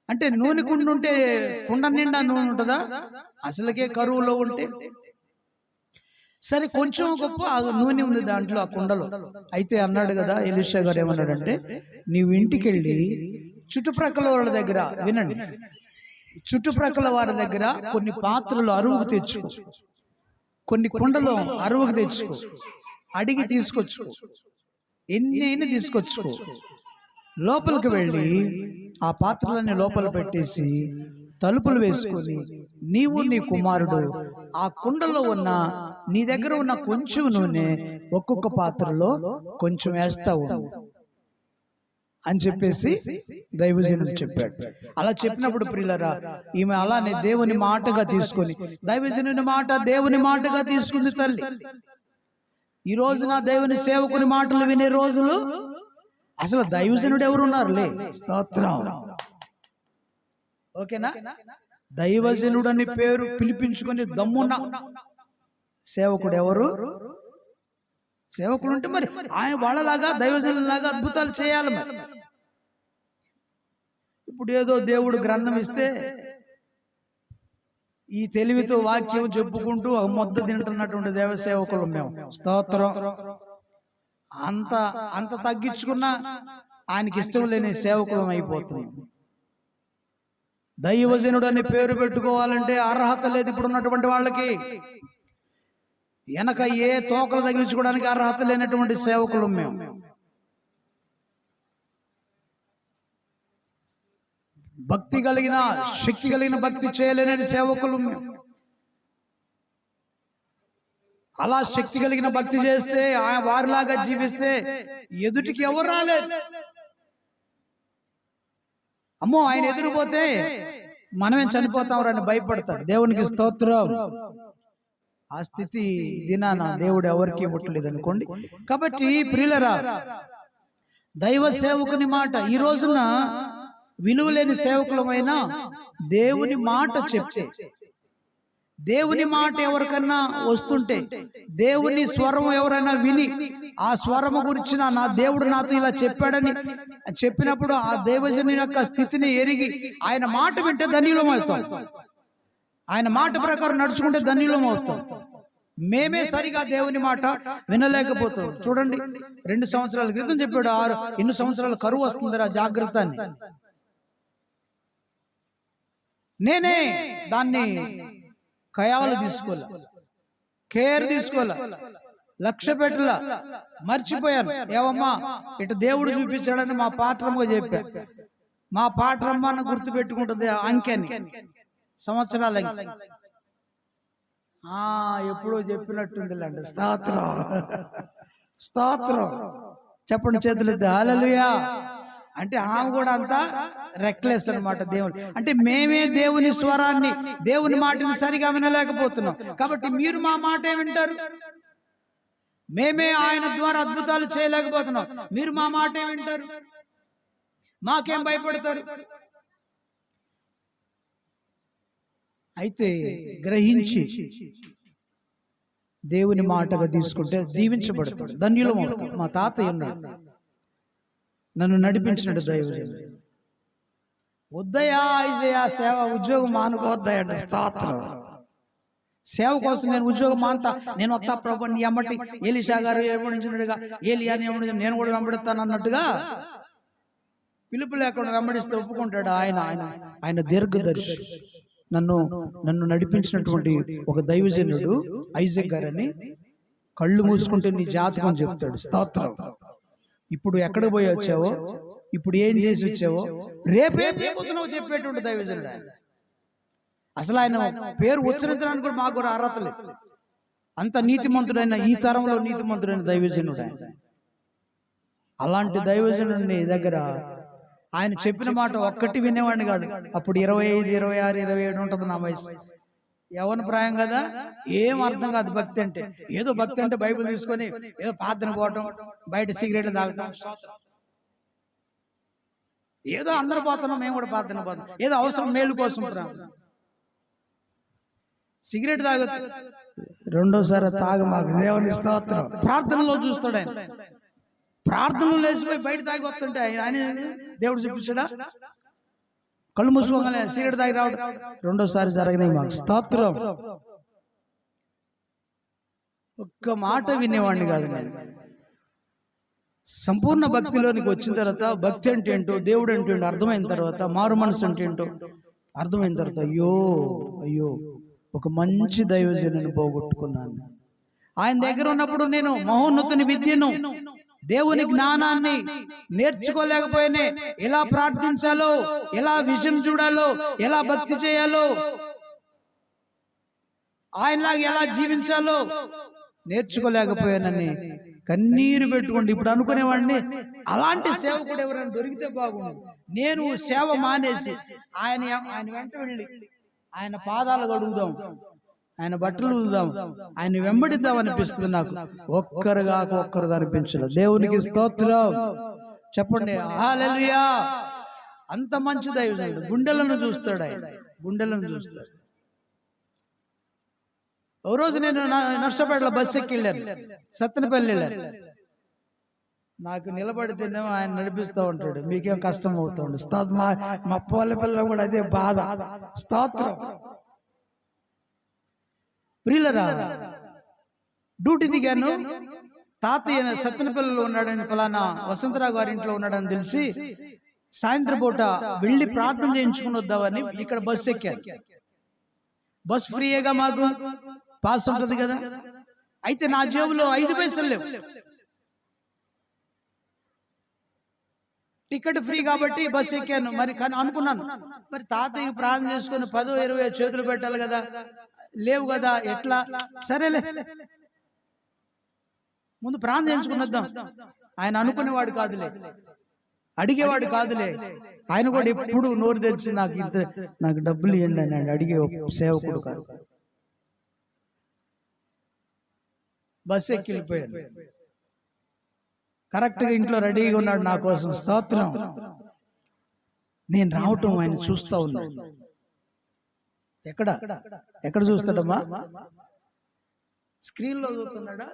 అంటే, నూనె కుండ ఉంటే కుండ నిండా నూనె ఉంటుందా? అసలుకే కరువులో ఉంటే సరే కొంచెం గొప్ప నూనె ఉంది దాంట్లో, ఆ కుండలో. అయితే అన్నాడు కదా ఎలీషా గారు, ఏమన్నాడంటే, నీవు ఇంటికి వెళ్ళి చుట్టుప్రక్కల వాళ్ళ దగ్గర, వినండి, చుట్టుప్రక్కల వారి దగ్గర కొన్ని పాత్రలు అరువుకు తెచ్చుకో, కొన్ని కుండలు అరువుకు తెచ్చుకో, అడిగి తీసుకొచ్చుకో, ఎన్ని అయినా తీసుకొచ్చుకో. లోపలికి వెళ్ళి ఆ పాత్రలన్నీ లోపల పెట్టేసి తలుపులు వేసుకొని నీవు నీ కుమారుడు ఆ కుండలో ఉన్న, నీ దగ్గర ఉన్న కొంచెం నూనె ఒక్కొక్క పాత్రలో కొంచెం వేస్తావు అని చెప్పేసి దైవజనుడు చెప్పాడు. అలా చెప్పినప్పుడు ప్రియులరా, ఈమె అలానే దేవుని మాటగా తీసుకొని, దైవజనుని మాట దేవుని మాటగా తీసుకుంది తల్లి. ఈ రోజున దేవుని సేవకుని మాటలు వినే రోజులు, అసలు దైవజనుడు ఎవరున్నారులే, స్తోత్రం, ఓకేనా? దైవజనుడు అని పేరు పిలిపించుకొని దమ్మున్న సేవకుడు ఎవరు? సేవకులు ఉంటే మరి ఆయన వాళ్ళలాగా దైవజనులాగా అద్భుతాలు చేయాలి. మరి ఇప్పుడు ఏదో దేవుడు గ్రంథం ఇస్తే ఈ తెలివితో వాక్యం చెప్పుకుంటూ ఒక ముద్ద తింటున్నటువంటి దేవసేవకులు మేము, స్తోత్రం. అంత అంత తగ్గించుకున్న ఆయనకి ఇష్టం లేని సేవకులం అయిపోతున్నాం. దైవజనుడు అని పేరు పెట్టుకోవాలంటే అర్హత లేదు ఇప్పుడు ఉన్నటువంటి వాళ్ళకి. వెనక ఏ తోకలు తగిలించుకోవడానికి అర్హత లేనటువంటి సేవకులు మేము. భక్తి కలిగిన, శక్తి కలిగిన భక్తి చేయలేని సేవకులు మేము. అలా శక్తి కలిగిన భక్తి చేస్తే, వారిలాగా జీవిస్తే ఎదుటికి ఎవరు రాలేదు. అమ్మో ఆయన ఎదురుపోతే మనమే చనిపోతాం అని భయపడతాడు. దేవునికి స్తోత్రం. ఆ స్థితి దినాన దేవుడు ఎవరికి ఇవ్వట్లేదు అనుకోండి. కాబట్టి ప్రియులరా, దైవ సేవకుని మాట, ఈ రోజున విలువలేని సేవకులమైనా దేవుని మాట చెప్తే, దేవుని మాట ఎవరికన్నా వస్తుంటే, దేవుని స్వరం ఎవరైనా విని ఆ స్వరము గురించి నా దేవుడు నాతో ఇలా చెప్పాడని చెప్పినప్పుడు ఆ దైవజనుని యొక్క స్థితిని ఎరిగి ఆయన మాట వింటే ధన్యులం అవుతాం. ఆయన మాట ప్రకారం నడుచుకుంటే ధన్యులం అవుతాం. మేమే సరిగా దేవుని మాట వినలేకపోతాం. చూడండి, 2 సంవత్సరాల క్రితం చెప్పాడు, 2 సంవత్సరాల కరువు వస్తుందిరా జాగ్రత్త అని. నేనే దాన్ని కయాలు తీసుకోలే, కేర్ తీసుకోలే, లక్ష్య పెట్టలా, మర్చిపోయాను. ఏవమ్మా ఇటు దేవుడు చూపించాడని మా పాఠరమ్మగా చెప్పా. మా పాఠరమ్మను గుర్తు పెట్టుకుంటుంది అంకెని, సంవత్సరాల అంకె. ఎప్పుడో చెప్పినట్టుంది లేండి. స్తోత్రం, స్తోత్రం. చెప్పండి చేతులు ఎత్తి హల్లెలూయా. అంటే ఆమె కూడా అంతా రెక్లెస్ అనమాట. దేవుడు అంటే మేమే దేవుని స్వరాన్ని, దేవుని మాటని సరిగా వినలేకపోతున్నాం. కాబట్టి మీరు మా మాట వింటారు. మేమే ఆయన ద్వారా అద్భుతాలు చేయలేకపోతున్నాం, మీరు మా మాట వింటారు. మాకేం భయపడతారు? అయితే గ్రహించి దేవుని మాటగా తీసుకుంటే దీవించబడతాడు, ధన్యులం అవుతాడు. మా తాతయ్య ఉన్నాడు, నన్ను నడిపించినట్టు దైవజనుడు. వద్దయా ఐజయా సేవ ఉద్యోగం మానుకోవద్దయండి. స్తోత్రం. సేవ కోసం నేను ఉద్యోగం మాంతా, నేను వస్తా ప్రభు, నీ అమ్మటి ఎలీషా గారు వెంబడించినట్టుగా ఏలియాని వెంబడించి నేను కూడా వెంబడిస్తాను అన్నట్టుగా పిలుపు లేకుండా వెంబడిస్తే ఒప్పుకుంటాడు ఆయన. ఆయన ఆయన దీర్ఘదర్శి. నన్ను నడిపించినటువంటి ఒక దైవజనుడు ఐజక్ గారని, కళ్ళు మూసుకుంటే నీ జాతకం చెప్తాడు. స్తోత్రం. ఇప్పుడు ఎక్కడ పోయి వచ్చావో, ఇప్పుడు ఏం చేసి వచ్చావో, రేపేం చేయబోతున్నావు చెప్పేటువంటి దైవజనుడు ఆయన. అసలు ఆయన పేరు ఉచ్చరించడానికి కూడా మాకు కూడా అర్హత లేదు. అంత నీతిమంతుడైన, ఈ తరంలో నీతిమంతుడైన దైవజనుడు ఆయన. అలాంటి దైవజనుడిని దగ్గర ఆయన చెప్పిన మాట ఒక్కటి వినేవాడిని కాదు. అప్పుడు 25, 26, 27 ఉంటుంది నా వయసు. యవ్వన ప్రాయం కదా, ఏం అర్థం కాదు భక్తి అంటే. ఏదో భక్తి అంటే బైబిల్ తీసుకొని ఏదో ప్రార్థన పోవటం, బయట సిగరెట్లు తాగటం, ఏదో అందరూ పోతున్నాం, మేము కూడా ప్రార్థన పోతాం, ఏదో అవసరం మేలు కోసం. సిగరెట్ తాగ రెండోసారి తాగ మాకు దేవుని స్తోత్రం. ప్రార్థనలో చూస్తాడు ఆయన. ప్రార్థనలు లేచిపోయి బయట తాగి వస్తుంటే ఆయన దేవుడు చూపించాడా? కళ్ళు మూసుకోగలే సిగరెట్ తాగి రావడం. రెండోసారి జరగలేదు మాకు. స్తోత్రం. ఒక్క మాట వినేవాడిని కాదు నేను. సంపూర్ణ భక్తిలోనికి వచ్చిన తర్వాత భక్తి అంటే ఏంటో, దేవుడు అంటే ఏంటో అర్థమైన తర్వాత, మారు మనసు అంటే ఏంటో అర్థమైన తర్వాత అయ్యో అయ్యో ఒక మంచి దైవజనుని పోగొట్టుకున్నాను. ఆయన దగ్గర ఉన్నప్పుడు నేను మహోన్నతుని విద్యను, దేవుని జ్ఞానాన్ని నేర్చుకోలేకపోయినా ఎలా ప్రార్థించాలో, ఎలా విజన్ చూడాలో, ఎలా భక్తి చేయాలో, ఆయనలాగా ఎలా జీవించాలో నేర్చుకోలేకపోయానని కన్నీరు పెట్టుకోండి. ఇప్పుడు అనుకునేవాడిని అలాంటి సేవకుడు ఎవరైనా దొరికితే బాగుండు. నేను సేవ మానేసి ఆయన వెంట వెళ్ళి ఆయన పాదాలు కడుగుదాం, ఆయన బట్టలు ఉదుదాం, ఆయన వెంబడిద్దాం అనిపిస్తుంది నాకు. ఒక్కరుగా అనిపించలేదు. దేవునికి స్తోత్రం చెప్పండి. హల్లెలూయా. అంత మంచి దైవజనుడు. గుండెలను చూస్తాడు ఆయన, గుండెలను చూస్తాడు. ఓ రోజు నేను నర్సపేటలో బస్సు ఎక్కి వెళ్ళాను, సత్తెనపల్లి వెళ్ళాను. నాకు నిలబడితేనేమో ఆయన నడిపిస్తూ ఉంటాడు, మీకేం కష్టం అవుతూ ఉంటుంది. మా పోల పిల్లలు కూడా అదే బాధ. స్తోత్రం. ప్రియులరా, డ్యూటీ దిగాను. తాతయ్య సత్తెనపల్లిలో ఉన్నాడని, ఫలానా వసంతరావు గారి ఇంట్లో ఉన్నాడని తెలిసి సాయంత్రం పూట వెళ్ళి ప్రార్థన చేయించుకుని వద్దామని ఇక్కడ బస్సు ఎక్కాను. బస్ ఫ్రీయేగా, మాకు పాస్ ఉంటుంది కదా. అయితే నా జేబులో 5 పైసలు లేవు. టికెట్ ఫ్రీ కాబట్టి బస్ ఎక్కాను. మరి కానీ అనుకున్నాను, మరి తాతయ్యకి ప్రార్థన చేసుకుని 10-20 చేతులు పెట్టాలి కదా, లేవు కదా, ఎట్లా? సరేలే ముందు ప్రార్థన చేయించుకుని వద్దాం. ఆయన అనుకునేవాడు కాదులే, అడిగేవాడు కాదులే. ఆయన కూడా ఎప్పుడు నోరు తెరిచి నాకు డబ్బులు ఇవ్వండి అని అడిగే సేవకుడు కాదు. బస్సు ఎక్కి వెళ్ళిపోయాను. కరెక్ట్గా ఇంట్లో రెడీగా ఉన్నాడు నా కోసం. స్తోత్రం. నేను రావటం ఆయన చూస్తా ఉన్నాడు. ఎక్కడ చూస్తాడమ్మా? స్క్రీన్లో చూస్తున్నాడా,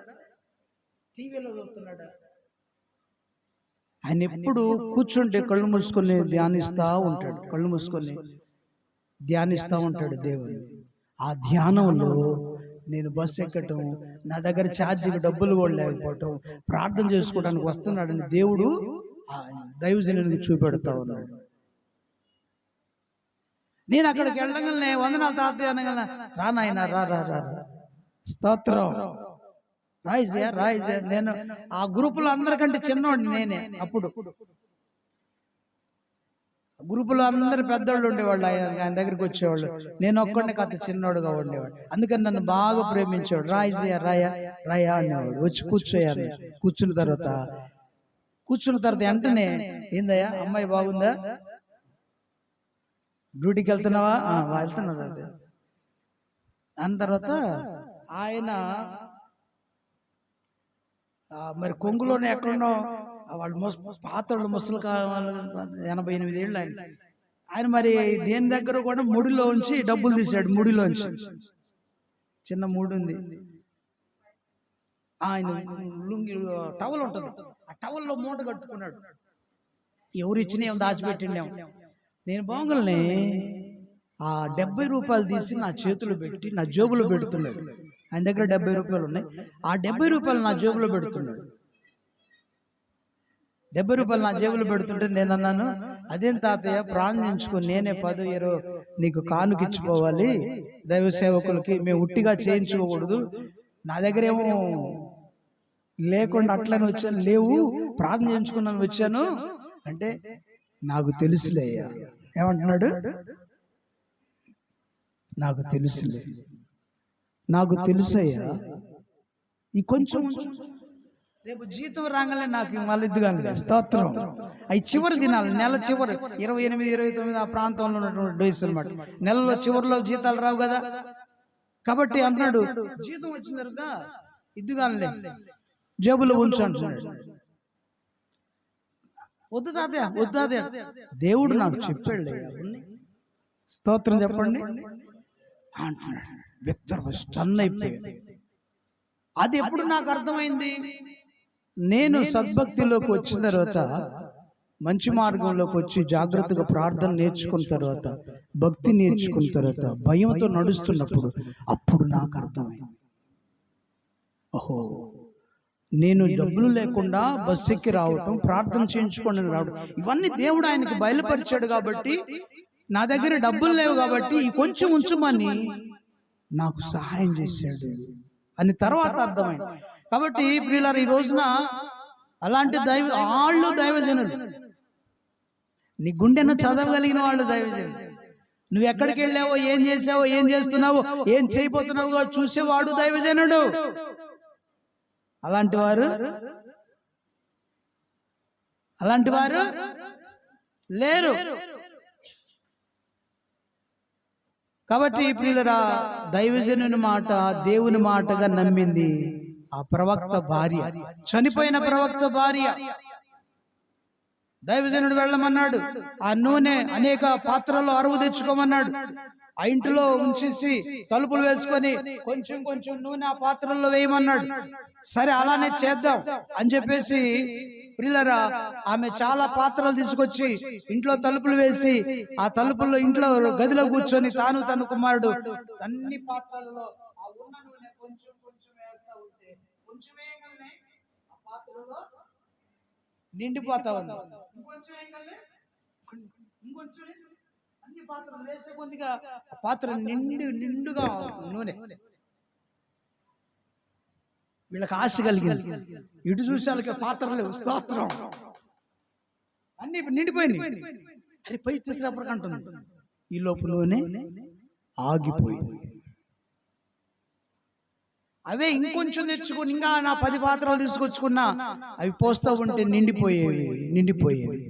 టీవీలో చూస్తున్నాడా? ఆయన ఎప్పుడు కూర్చుంటే కళ్ళు మూసుకొని ధ్యానిస్తూ ఉంటాడు. కళ్ళు మూసుకొని ధ్యానిస్తూ ఉంటాడు దేవుని. ఆ ధ్యానంలో నేను బస్సు ఎక్కటం, నా దగ్గర ఛార్జీకి డబ్బులు కూడా లేకపోవటం, ప్రార్థన చేసుకోవడానికి వస్తున్నాడని దేవుడు దైవజనునికి చూపెడతా ఉన్నాడు. నేను అక్కడికి వెళ్ళగానే వందనాలు తాతయ్య అనగల, రా నాయన రా రా రా. స్తోత్రం. రాయిజే. నేను ఆ గ్రూపులో అందరికంటే చిన్నవాడిని నేనే. అప్పుడు గ్రూపులో అందరు పెద్దోళ్ళు ఉండేవాళ్ళు. ఆయన దగ్గరికి వచ్చేవాళ్ళు. నేను ఒక్కడిని కాస్త చిన్నోడుగా ఉండేవాడు. అందుకని నన్ను బాగా ప్రేమించేవాడు. రాయా అనేవాడు. వచ్చి కూర్చోయాను. కూర్చున్న తర్వాత వెంటనే, ఏందయ్యా అమ్మాయి బాగుందా, డ్యూటీకి వెళ్తున్నావా? వెళ్తున్నది. అదే అన్న తర్వాత ఆయన మరి కొంగులోనే ఎక్కడున్నో వాళ్ళు పాతోళ్ళు, ముసలి 88 ఏళ్ళు ఆయన మరి దేని దగ్గర కూడా ముడిలోంచి డబ్బులు తీసాడు. ముడిలోంచి చిన్న ముడి ఉంది. ఆయన లుంగి టవల్ ఉంటుంది, ఆ టవల్లో మూట కట్టుకున్నాడు. ఎవరు ఇచ్చినా దాచిపెట్టిండేమో. నేను బాగుల్ని ఆ 70 రూపాయలు తీసి నా చేతులు పెట్టి నా జేబులో పెడుతున్నాడు. ఆయన దగ్గర 70 రూపాయలు ఉన్నాయి. ఆ 70 రూపాయలు నా జేబులో పెడుతున్నాడు. 70 రూపాయలు నా జేబులో పెడుతుంటే నేను అన్నాను, అదేం తాతయ్య, ప్రార్థించుకొని నేనే 10-20 నీకు కానుకిచ్చిపోవాలి, దైవ సేవకులకి మేము ఉట్టిగా చేయించుకోకూడదు, నా దగ్గర ఏమో లేకుండా అట్లనే వచ్చాను, లేవు ప్రార్థన చేయించుకున్నాను వచ్చాను అంటే, నాకు తెలుసులేయ్యా. ఏమంటున్నాడు? నాకు తెలుసయ్యా, ఈ కొంచెం రేపు జీతం రాగానే నాకు మళ్ళీ ఇదిగానే. స్తోత్రం. అవి చివరి దినాలు, నెల చివరి 28, 29 ఆ ప్రాంతంలో ఉన్నటువంటి డేస్ అన్నమాట. నెలలో చివరిలో జీతాలు రావు కదా, కాబట్టి అంటున్నాడు జీతం వచ్చిన తర్వాత ఇదిగానే జేబులో ఉంచు అంటున్నాడు. వద్దు తాతయ్య, దేవుడు నాకు చెప్పాడు. స్తోత్రం చెప్పండి అంటున్నాడు. వ్యక్తి స్టన్ అయిపోయాడు. అది ఎప్పుడు నాకు అర్థమైంది, నేను సద్భక్తిలోకి వచ్చిన తర్వాత, మంచి మార్గంలోకి వచ్చి జాగ్రత్తగా ప్రార్థన నేర్చుకున్న తర్వాత, భక్తి నేర్చుకున్న తర్వాత, భయంతో నడుస్తున్నప్పుడు అప్పుడు నాకు అర్థమైంది, ఓహో, నేను డబ్బులు లేకుండా బస్సు ఎక్కి రావటం, ప్రార్థన చేయించుకొని రావడం, ఇవన్నీ దేవుడు ఆయనకు బయలుపరిచాడు కాబట్టి, నా దగ్గర డబ్బులు లేవు కాబట్టి ఈ కొంచెం ఉంచమని నాకు సహాయం చేశాడు అని తర్వాత అర్థమైంది. కాబట్టి ప్రియులారా, ఈ రోజున అలాంటి వాళ్ళు దైవజనులు, నీ గుండెను చదవగలిగిన వాళ్ళు దైవజనులు. నువ్వు ఎక్కడికి వెళ్ళావో, ఏం చేసావో, ఏం చేస్తున్నావో, ఏం చేయబోతున్నావో చూసేవాడు దైవజనుడు. అలాంటి వారు లేరు. కాబట్టి ప్రియులరా, దైవజనుని మాట దేవుని మాటగా నమ్మింది ఆ ప్రవక్త భార్య, చనిపోయిన ప్రవక్త భార్య. దైవజనుడు వెళ్ళమన్నాడు, ఆ నూనె అనేక పాత్రల్లో అరువు తెచ్చుకోమన్నాడు, ఆ ఇంటిలో ఉంచేసి తలుపులు వేసుకొని కొంచెం కొంచెం నూనె ఆ పాత్రల్లో వేయమన్నాడు. సరే అలానే చేద్దాం అని చెప్పేసి ప్రియులరా, ఆమె చాలా పాత్రలు తీసుకొచ్చి ఇంట్లో తలుపులు వేసి, ఆ తలుపుల్లో ఇంట్లో గదిలో కూర్చొని తాను తన కుమారుడు అన్ని పాత్రలలో ఆ ఉన్న నూనె కొంచెం కొంచెం వేస్తా ఉంటే, కొంచెం వేయగానే ఆ పాత్రలో నిండిపోతా ఉంది. ఇంకొంచెం వేయగానే ఇంకొంచెం, అన్ని పాత్రలు వేసే కొద్దిగా పాత్ర నిండుగా నూనె. వీళ్ళకి ఆశ కలిగింది, ఇటు చూసాలకి పాత్రలు స్తోత్రం అన్ని నిండిపోయింది. అరే పై తీసుకురాపడకంటుంది, ఈ లోపు నూనె ఆగిపోయింది. అవే ఇంకొంచెం తెచ్చుకుని, ఇంకా నా 10 పాత్రలు తీసుకొచ్చుకున్నా అవి పోస్తూ ఉంటే నిండిపోయేవి.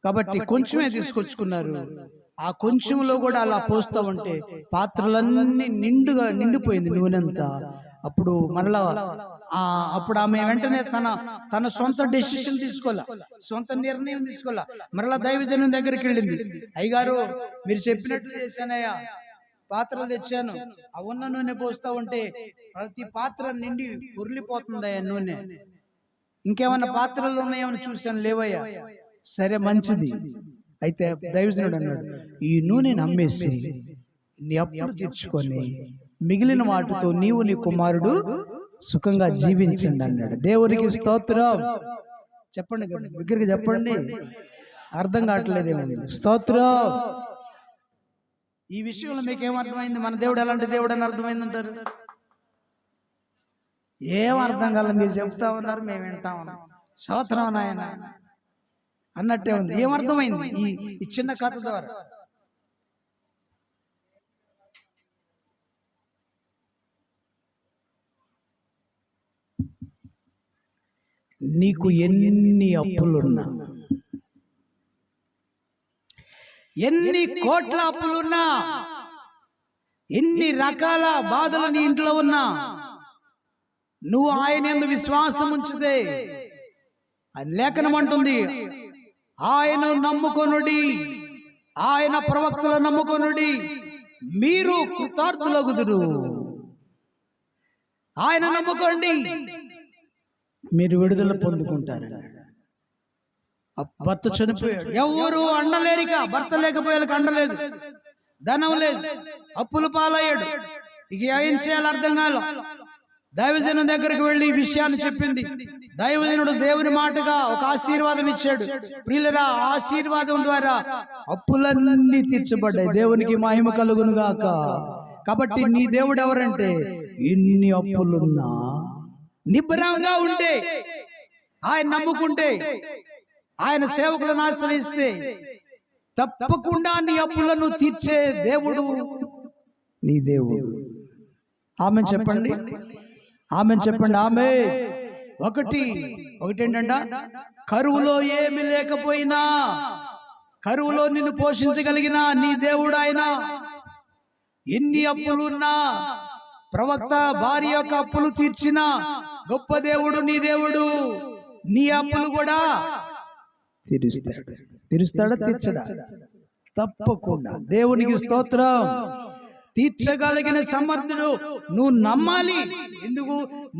కాబట్టి కొంచెమే తీసుకొచ్చుకున్నారు. ఆ కొంచెంలో కూడా అలా పోస్తూ ఉంటే పాత్రలన్నీ నిండిపోయింది నూనెంతా. అప్పుడు మరలా అప్పుడు ఆమె వెంటనే తన సొంత డెసిషన్ తీసుకోవాలా, సొంత నిర్ణయం తీసుకోవాలా. మరలా దైవజనం దగ్గరికి వెళ్ళింది, అయ్యగారు మీరు చెప్పినట్లు చేశానయ్యా, పాత్రలు తెచ్చాను, ఆ ఉన్న నూనె పోస్తూ ఉంటే ప్రతి పాత్ర నిండి పొర్లిపోతుందయ్యా నూనె, ఇంకేమన్నా పాత్రలు ఉన్నాయేమని చూశాను, లేవయ్యా. సరే మంచిది. అయితే దైవజనుడు అన్నాడు, ఈ నూనెను అమ్మేసి నీ అప్పులు తీర్చుకొని మిగిలిన వాటితో నీవు నీ కుమారుడు సుఖంగా జీవించండి అన్నాడు. దేవునికి స్తోత్రం చెప్పండి, దగ్గరికి చెప్పండి, అర్థం కావట్లేదేమో. స్తోత్రం. ఈ విషయంలో మీకేమర్థమైంది? మన దేవుడు ఎలాంటి దేవుడు అని అర్థమైందంటారు? ఏం అర్థం కాల, మీరు చెప్తా ఉన్నారు, మేము వింటా ఉన్నాం. స్తోత్రం నాయన అన్నట్టే ఉంది. ఏమర్థమైంది ఈ చిన్న కథ ద్వారా? నీకు ఎన్ని అప్పులున్నా, ఎన్ని కోట్ల అప్పులున్నా, ఎన్ని రకాల బాధలు నీ ఇంట్లో ఉన్నా, నువ్వు ఆయన యందు విశ్వాసం ఉంచితే, లేఖనం అంటుంది, ఆయన నమ్ముకొనుడి, ఆయన ప్రవక్తల నమ్ముకొనుడి, మీరు కృతార్థులగుదురు. ఆయన నమ్ముకోండి, మీరు విడుదల పొందుకుంటారన్నాడు. భర్త చనిపోయాడు, ఎవరు అండలేరిక, భర్త లేకపోయాలకు అండలేదు, ధనం లేదు, అప్పులు పాలయ్యాడు. ఇక ఏం చేయాలి అర్థం కాల. దైవజనం దగ్గరికి వెళ్ళి ఈ విషయాన్ని చెప్పింది. దైవజనుడు దేవుని మాటగా ఒక ఆశీర్వాదం ఇచ్చాడు. ప్రియులరా, ఆశీర్వాదం ద్వారా అప్పులన్నీ తీర్చబడ్డాయి. దేవునికి మహిమ కలుగును గాక. కాబట్టి నీ దేవుడు ఎవరంటే, ఎన్ని అప్పులున్నా నిబ్బరంగా ఉంటే, ఆయన నమ్ముకుంటే, ఆయన సేవకులను ఆశ్రయిస్తే తప్పకుండా నీ అప్పులను తీర్చే దేవుడు నీ దేవుడు. ఆమె చెప్పండి, ఆమె చెప్పండి, ఆమె. ఒకటి ఏంటంట, కరువులో ఏమి లేకపోయినా, కరువులో నిన్ను పోషించగలిగిన నీ దేవుడు ఆయన. ఎన్ని అప్పులున్నా, ప్రవక్త భార్య యొక్క అప్పులు తీర్చిన గొప్ప దేవుడు నీ దేవుడు. నీ అప్పులు కూడా తీరుస్తాడా తీర్చడా? తప్పకుండా. దేవునికి స్తోత్రం. తీర్చగలిగిన సమర్థుడు. నువ్వు నమ్మాలి. ఎందుకు?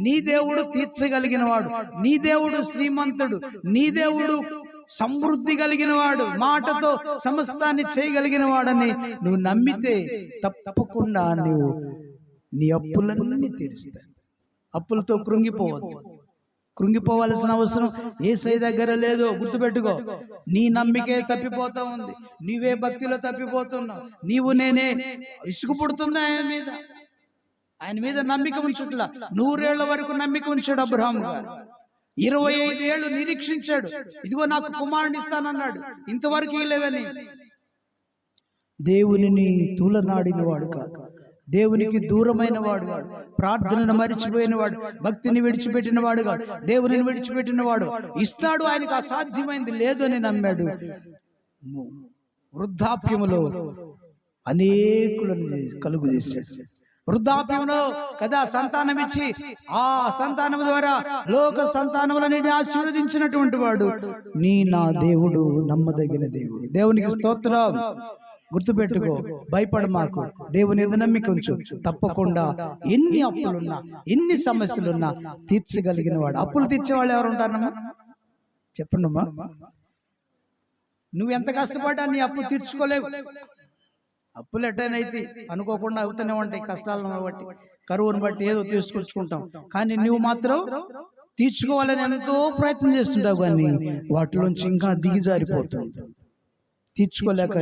నీ దేవుడు తీర్చగలిగిన వాడు, నీ దేవుడు శ్రీమంతుడు, నీ దేవుడు సమృద్ధి కలిగిన వాడు, మాటతో సమస్తాన్ని చేయగలిగిన వాడని నువ్వు నమ్మితే తప్పకుండా నువ్వు నీ అప్పులన్నీ తీరుస్తావు. అప్పులతో కృంగిపోవాల్సిన అవసరం యేసయ్య దగ్గర లేదు. గుర్తుపెట్టుకో, నీ నమ్మికే తప్పిపోతా ఉంది, నీవే భక్తిలో తప్పిపోతున్నావు. నీవు నేనే ఇసుకు పుడుతుంది ఆయన మీద నమ్మిక ఉంచుట్లా. 100 ఏళ్ల వరకు నమ్మిక ఉంచాడు అబ్రహాము గారు. 25 ఏళ్ళు నిరీక్షించాడు. ఇదిగో నాకు కుమారుని ఇస్తానన్నాడు, ఇంతవరకు ఇవ్వలేదని. దేవునిని తూలనాడిన వాడు కాదు, దేవునికి దూరమైన వాడు కాదు, ప్రార్థనను మరిచిపోయిన వాడు, భక్తిని విడిచిపెట్టిన వాడు కాదు, దేవునిని విడిచిపెట్టిన వాడు. ఇస్తాడు, ఆయనకు అసాధ్యమైంది లేదు అని నమ్మాడు. వృద్ధాప్యములో అనేకులను కలుగు చేశాడు. వృద్ధాప్యంలో కదా సంతానం ఇచ్చి ఆ సంతానం ద్వారా లోక సంతానములన్నిటిని ఆశీర్వదించినటువంటి వాడు నా దేవుడు నమ్మదగిన దేవుడు. దేవునికి స్తోత్రం. గుర్తుపెట్టుకో, భయపడమాకు, దేవుని మీద నమ్మిక ఉంచు. తప్పకుండా ఎన్ని అప్పులున్నా, ఎన్ని సమస్యలున్నా తీర్చగలిగిన వాడు. అప్పులు తీర్చేవాళ్ళు ఎవరు ఉంటారమ్మా? చెప్పండమ్మా. నువ్వు ఎంత కష్టపడ్డా నీ అప్పు తీర్చుకోలేవు. అప్పులు ఎట్టనైతే అనుకోకుండా అవుతూనే ఉంటాయి, కష్టాలను బట్టి, కరువును బట్టి ఏదో తీసుకొచ్చుకుంటాం. కానీ నువ్వు మాత్రం తీర్చుకోవాలని ఎంతో ప్రయత్నం చేస్తుంటావు, కానీ వాటిలోంచి ఇంకా దిగిజారిపోతుంటావు, తీర్చుకోలేక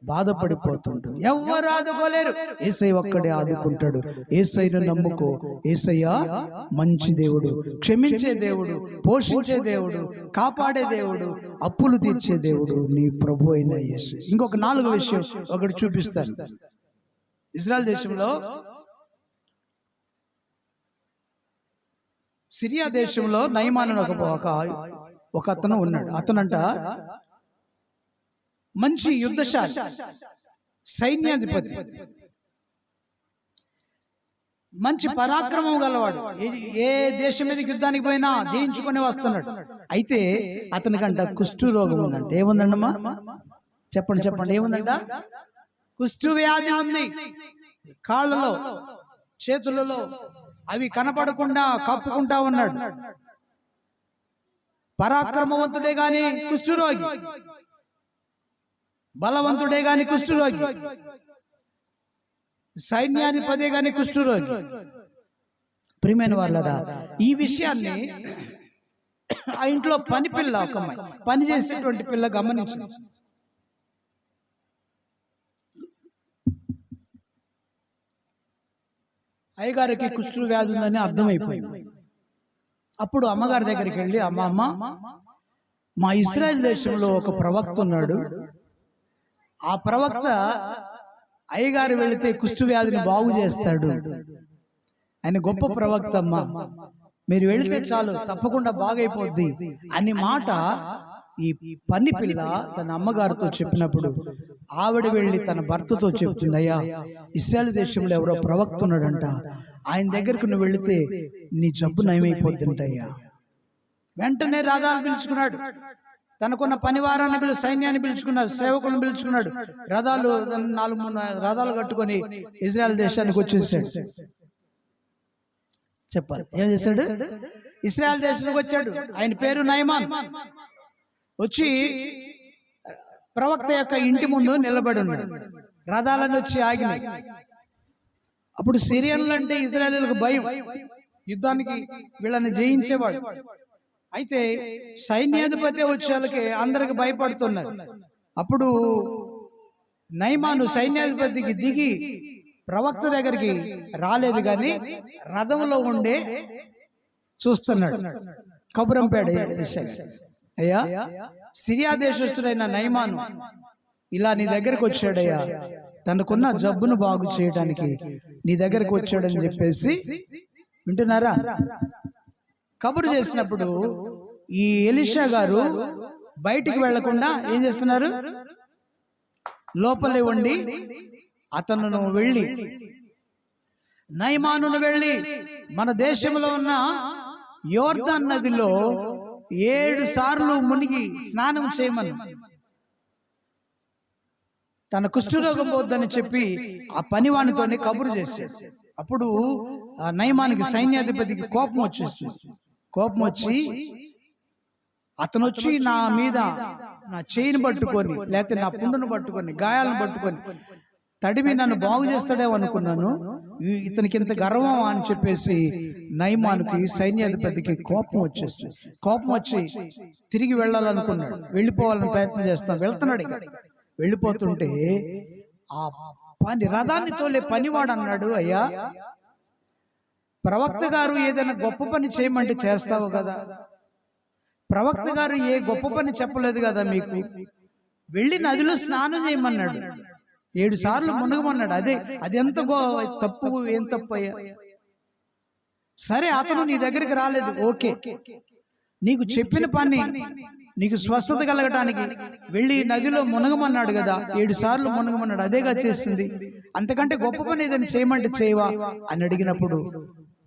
బాధపడిపోతుంటాడు. ఎవరు ఆదుకోలేరు, యేసయ్య ఒక్కడే ఆదుకుంటాడు. యేసయ్యను నమ్ముకో. యేసయ్య మంచి దేవుడు, క్షమించే దేవుడు, పోషించే దేవుడు, కాపాడే దేవుడు, అప్పులు తీర్చే దేవుడు నీ ప్రభు అయిన యేసు. ఇంకొక 4వ విషయం ఒకటి చూపిస్తాను. ఇజ్రాయెల్ దేశంలో, సిరియా దేశంలో నయమాను ఒక అతను ఉన్నాడు. అతనంట మంచి యుద్ధశాలి, సైన్యాధిపతి, మంచి పరాక్రమం గలవాడు. ఏ దేశం మీదకి యుద్ధానికి పోయినా జయించుకొని వస్తున్నాడు. అయితే అతనికంట కుష్టు రోగం ఉందంట. ఏముందండమ్మా? చెప్పండి ఏముందంట? కుష్టు వ్యాధి ఉంది. కాళ్ళలో, చేతులలో అవి కనపడకుండా కప్పుకుంటా ఉన్నాడు. పరాక్రమవంతుడే గాని కుష్ఠరోగి, బలవంతుడే గాని కుష్ఠరోగి, సైన్యాధిపదే గాని కుష్ఠరోగి. ప్రియమైన వాళ్ళరా, ఈ విషయాన్ని ఆ ఇంట్లో పని పిల్ల, ఒక అమ్మాయి, పని చేసేటువంటి పిల్ల గమనించింది. అయ్యగారికి కుష్ఠ వ్యాధి ఉందని అర్థమైపోయింది. అప్పుడు అమ్మగారి దగ్గరికి వెళ్ళి, అమ్మ, మా ఇశ్రాయేల్ దేశంలో ఒక ప్రవక్త ఉన్నాడు. ఆ ప్రవక్త అయ్యగారు వెళితే కుష్ఠ వ్యాధిని బాగు చేస్తాడు. ఆయన గొప్ప ప్రవక్త అమ్మా, మీరు వెళితే చాలు తప్పకుండా బాగైపోద్ది అని మాట ఈ పని పిల్ల తన అమ్మగారితో చెప్పినప్పుడు ఆవిడ వెళ్ళి తన భర్తతో చెప్తుంది, అయ్యా, ఇశ్రాయేల్ దేశంలో ఎవరో ప్రవక్త ఉన్నాడంట, ఆయన దగ్గరకు నువ్వు వెళితే నీ జబ్బు నయమైపోద్దంటయ్యా. వెంటనే రథాలు పిలుచుకున్నాడు, తనకున్న పనివారాన్ని సైన్యాన్ని పిలుచుకున్నాడు, సేవకులను పిలుచుకున్నాడు. రథాలు 4-3 రథాలు కట్టుకొని ఇజ్రాయెల్ దేశానికి వచ్చేసాడు. చెప్పాలి, ఏం చేశాడు? ఇజ్రాయెల్ దేశానికి వచ్చాడు. ఆయన పేరు నయమాన్. వచ్చి ప్రవక్త యొక్క ఇంటి ముందు నిలబడి ఉన్నాడు. రథాలను వచ్చి ఆగినాయి. అప్పుడు సిరియన్లు అంటే ఇజ్రాయేలీలకు భయం, యుద్ధానికి వీళ్ళని జయించేవాడు. అయితే సైన్యాధిపతి వచ్చేళ్ళకి అందరికి భయపడుతున్నారు. అప్పుడు నయమాను సైన్యాధిపతికి దిగి ప్రవక్త దగ్గరికి రాలేదు, కానీ రథంలో ఉండే చూస్తున్నాడు. కబురంపేడ, అయ్యా, సిరియా దేశస్తుడైన నయమాను ఇలా నీ దగ్గరకు వచ్చాడయ్యా, తనకున్న జబ్బును బాగు చేయడానికి నీ దగ్గరకు వచ్చాడని చెప్పేసి, వింటున్నారా? కబురు చేసినప్పుడు ఈ ఎలీషా గారు బయటికి వెళ్లకుండా ఏం చేస్తున్నారు? లోపలే ఉండి అతను వెళ్ళి, నయమానును వెళ్ళి మన దేశంలో ఉన్న యోర్దాన్ నదిలో 7 సార్లు మునిగి స్నానం చేయమని. తన కుష్ఠరోగం పోద్దని చెప్పి ఆ పనివానితోనే కబురు చేశాడు. అప్పుడు ఆ నయమానికి సైన్యాధిపతికి కోపం వచ్చేసింది. కోపం వచ్చి అతను వచ్చి నా మీద నా చేయిని పట్టుకొని లేకపోతే నా పుండును పట్టుకొని గాయాలను పట్టుకొని తడిమి నన్ను బాగు చేస్తాడేమో అనుకున్నాను, ఇతనికి ఇంత గర్వం అని చెప్పేసి నయమానుకి సైన్యాధిపతికి కోపం వచ్చేసి కోపం వచ్చి తిరిగి వెళ్ళాలనుకున్నాడు. వెళ్ళిపోవాలని ప్రయత్నం చేస్తాను, వెళ్తున్నాడు. ఇక వెళ్ళిపోతుంటే ఆ రథాన్ని తోలే పనివాడు అన్నాడు, అయ్యా ప్రవక్త గారు ఏదైనా గొప్ప పని చేయమంటే చేస్తావు కదా, ప్రవక్త గారు ఏ గొప్ప పని చెప్పలేదు కదా మీకు, వెళ్ళి నదిలో స్నానం చేయమన్నాడు, 7 సార్లు మునగమన్నాడు. అది ఎంత తప్పు, ఏం తప్పు అయ్యా? సరే అతను నీ దగ్గరికి రాలేదు, ఓకే, నీకు చెప్పిన పని నీకు స్వస్థత కలగటానికి వెళ్ళి నదిలో మునగమన్నాడు కదా, 7 సార్లు మునగమన్నాడు, అదేగా చేసింది, అంతకంటే గొప్ప పని ఏదైనా చేయమంటే చేయవా అని అడిగినప్పుడు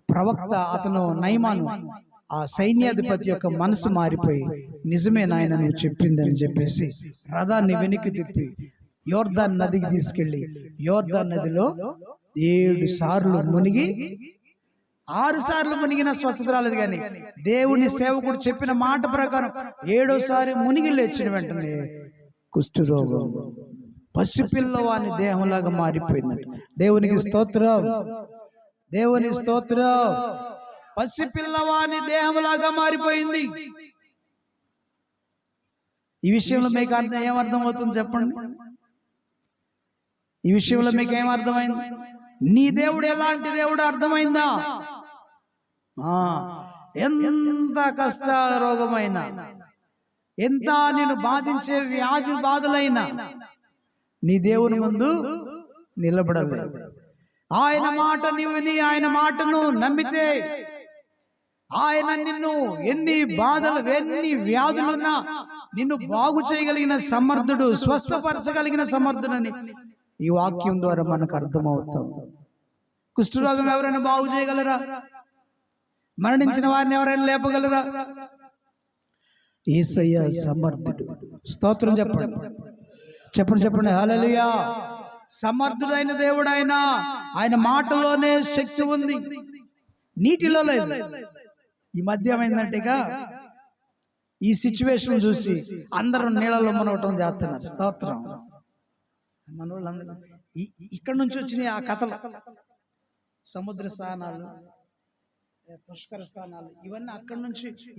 ప్రవక్త అతను నయమాను ఆ సైన్యాధిపతి యొక్క మనసు మారిపోయి నిజమే నాయన నువ్వు చెప్పిందని చెప్పేసి రథాన్ని వెనక్కి తిప్పి యోర్దాన్ నదికి తీసుకెళ్లి యోర్దాన్ నదిలో 7 సార్లు మునిగి 6 సార్లు మునిగిన స్వస్థత రాలేదు. కానీ దేవుని సేవకుడు చెప్పిన మాట ప్రకారం 7వ సారి మునిగి లేచిన వెంటనే కుష్ఠరోగం పసిపిల్లవాని దేహంలాగా మారిపోయిందంట. దేవునికి స్తోత్రం, దేవుని స్తోత్రం. పసిపిల్లవాని దేహంలాగా మారిపోయింది. ఈ విషయంలో మీకు ఏమర్థం అవుతుంది చెప్పండి? ఈ విషయంలో మీకు ఏమర్థమైంది? నీ దేవుడు ఎలాంటి దేవుడు అర్థమైందా? ఎంత కష్ట రోగమైనా, ఎంత నేను బాధించే వ్యాధి బాధలైనా నీ దేవుని ముందు నిలబడలేదు. ఆయన మాట విని ఆయన మాటను నమ్మితే ఆయన నిన్ను ఎన్ని బాధలు ఎన్ని వ్యాధులున్నా నిన్ను బాగు చేయగలిగిన సమర్థుడు, స్వస్థపరచగలిగిన సమర్థుడని ఈ వాక్యం ద్వారా మనకు అర్థమవుతాం. కుష్ఠరోగం ఎవరైనా బాగు చేయగలరా? మరణించిన వారిని ఎవరైనా లేపగలరా? యేసయ్య సమర్థుడు. స్తోత్రం చెప్పండి, చెప్పండి, చెప్పండి. హల్లెలూయా. సమర్థుడైన దేవుడు ఆయన. ఆయన మాటలోనే శక్తి ఉంది, నీటిలో లేదు. ఈ మధ్య ఏమైందంటే ఇక ఈ సిచ్యువేషన్ చూసి అందరూ నీళ్ళలో మునగటం చేస్తున్నారు. స్తోత్రం. మన వాళ్ళందరూ ఇక్కడ నుంచి వచ్చినాయి ఆ కథలు, సముద్ర స్థానాలు, పుష్కర స్థానాలు, ఇవన్నీ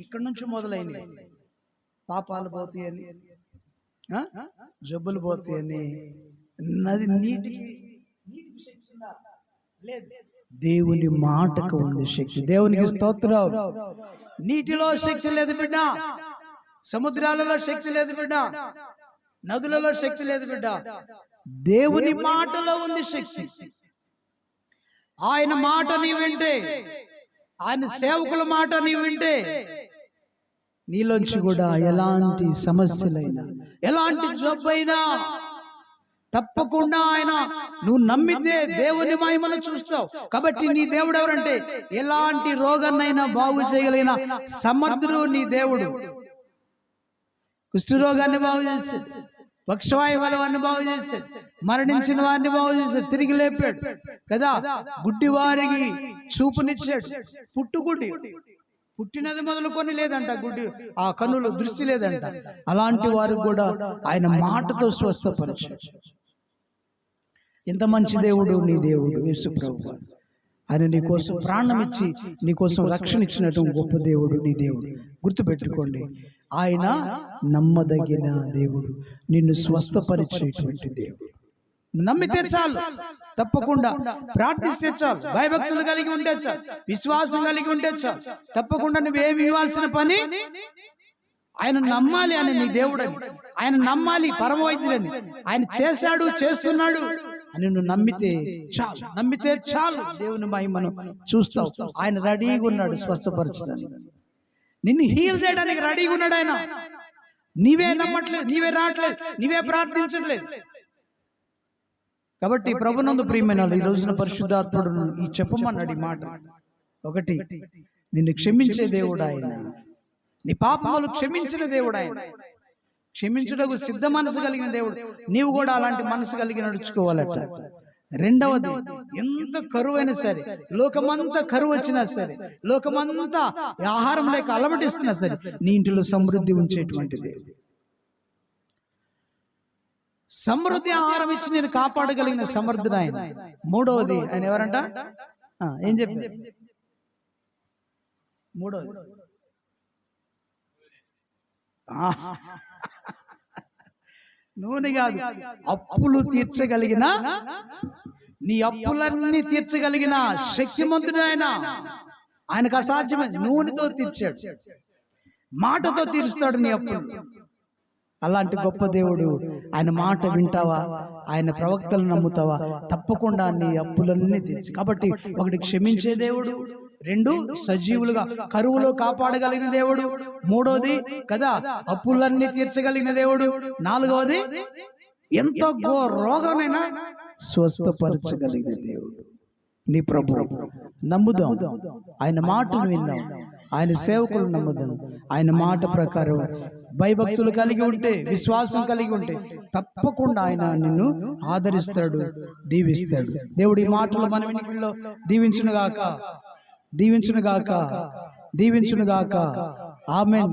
ఇక్కడ నుంచి మొదలైనవి. పాపాలు పోతాయని, జబ్బులు పోతాయని, నది నీటికి లేదు. దేవుని మాటకు ఉంది శక్తి. దేవునికి స్తోత్రం. నీటిలో శక్తి లేదు బిడ్డ, సముద్రాలలో శక్తి లేదు బిడ్డ, నదులలో శక్తి లేదు బిడ్డ, దేవుని మాటలో ఉంది శక్తి. ఆయన మాట నీ వింటే, ఆయన సేవకుల మాట నీ వింటే నీలోంచి కూడా ఎలాంటి సమస్యలైనా, ఎలాంటి జబ్బైనా తప్పకుండా ఆయన నువ్వు నమ్మితే దేవుని మహిమను చూస్తావు. కాబట్టి నీ దేవుడు ఎవరంటే ఎలాంటి రోగాన్నైనా బాగు చేయగలిగిన సమర్థుడు నీ దేవుడు. కుష్ఠరోగాన్ని బాగు చేశాడు, పక్షవాయువుల వారిని బాగు చేశాడు, మరణించిన వారిని బాగు చేశాడు, తిరిగి లేపాడు కదా, గుడ్డి వారికి చూపునిచ్చాడు. పుట్టినది మొదలుకొని లేదంట గుడ్డి, ఆ కన్నులు దృష్టి లేదంట. అలాంటి వారికి కూడా ఆయన మాటతో స్వస్థపరిచాడు. ఎంత మంచి దేవుడు నీ దేవుడు యేసు ప్రభువు. ఆయన నీ కోసం ప్రాణం ఇచ్చి నీ కోసం రక్షణ ఇచ్చినటువంటి గొప్ప దేవుడు నీ దేవుడు. గుర్తుపెట్టుకోండి, ఆయన నమ్మదగిన దేవుడు, నిన్ను స్వస్థపరిచేటువంటి దేవుడు. నమ్మితే చాలు, తప్పకుండా ప్రార్థిస్తే చాలు, భయభక్తులు కలిగి ఉంటే చాలు, విశ్వాసం కలిగి ఉంటే చాలు, తప్పకుండా నువ్వేమి ఇవ్వాల్సిన పని ఆయన నమ్మాలి. అని నీ దేవుడని ఆయన నమ్మాలి, పరమవైద్యులని ఆయన చేశాడు, చేస్తున్నాడు అని నువ్వు నమ్మితే చాలు. నమ్మితే చాలు, దేవుని మహిమను చూస్తావు. ఆయన రెడీగా ఉన్నాడు స్వస్థపరచడానికి, నిన్ను హీల్ చేయడానికి రెడీగా ఉన్నాడు ఆయన. నీవే నమ్మట్లేదు, నీవే రావట్లేదు, నీవే ప్రార్థించట్లేదు. కాబట్టి ప్రభునందు ప్రియమైన ఈ రోజున పరిశుద్ధాత్ముడు ఈ చెప్పమన్నాడు ఈ మాట. ఒకటి, నిన్ను క్షమించే దేవుడు ఆయన, నీ పాపములు క్షమించిన దేవుడు ఆయన. క్షమించుటకు సిద్ధ మనసు కలిగిన దేవుడు. నీవు కూడా అలాంటి మనసు కలిగి నడుచుకోవాలట. రెండవది, ఎంత కరువైనా సరే, లోకమంతా కరువు వచ్చినా సరే, లోకమంతా ఆహారం లేక అలమటిస్తున్నా సరే, నీ ఇంటిలో సమృద్ధి ఉంచేటువంటి దేవుడు. సమృద్ధి ఆహారం ఇచ్చి నేను కాపాడగలిగిన సమర్థుడు ఆయన. మూడవది, ఆయన ఎవరంట? ఏం చెప్పి మూడవది, నూనె కాదు, అప్పులు తీర్చగలిగిన, నీ అప్పులన్నీ తీర్చగలిగిన శక్తిమంతుడు ఆయన. ఆయనకు అసాధ్యమైన నూనెతో తీర్చాడు, మాటతో తీరుస్తాడు నీ అప్పులు. అలాంటి గొప్ప దేవుడు. ఆయన మాట వింటావా? ఆయన ప్రవక్తలు నమ్ముతావా? తప్పకుండా నీ అప్పులన్నీ తీర్చి. కాబట్టి ఒకటి క్షమించే దేవుడు, రెండు సజీవులుగా కరువులో కాపాడగలిగిన దేవుడు, మూడోది కదా అప్పులన్నీ తీర్చగలిగిన దేవుడు, నాలుగవది ఎంత రోగమైనా స్వస్థపరచగలిగిన దేవుడు నీ ప్రభు. నమ్ముదాం, ఆయన మాటను విందాం, ఆయన సేవకులు నమ్ముదాం. ఆయన మాట ప్రకారం భయభక్తులు కలిగి ఉంటే, విశ్వాసం కలిగి ఉంటే తప్పకుండా ఆయన నిన్ను ఆదరిస్తాడు, దీవిస్తాడు. దేవుడు ఈ మాటలు మన వినికిడిలో దీవించునుగాక, దీవించునుగాక, దీవించునుగాక. ఆమేన్.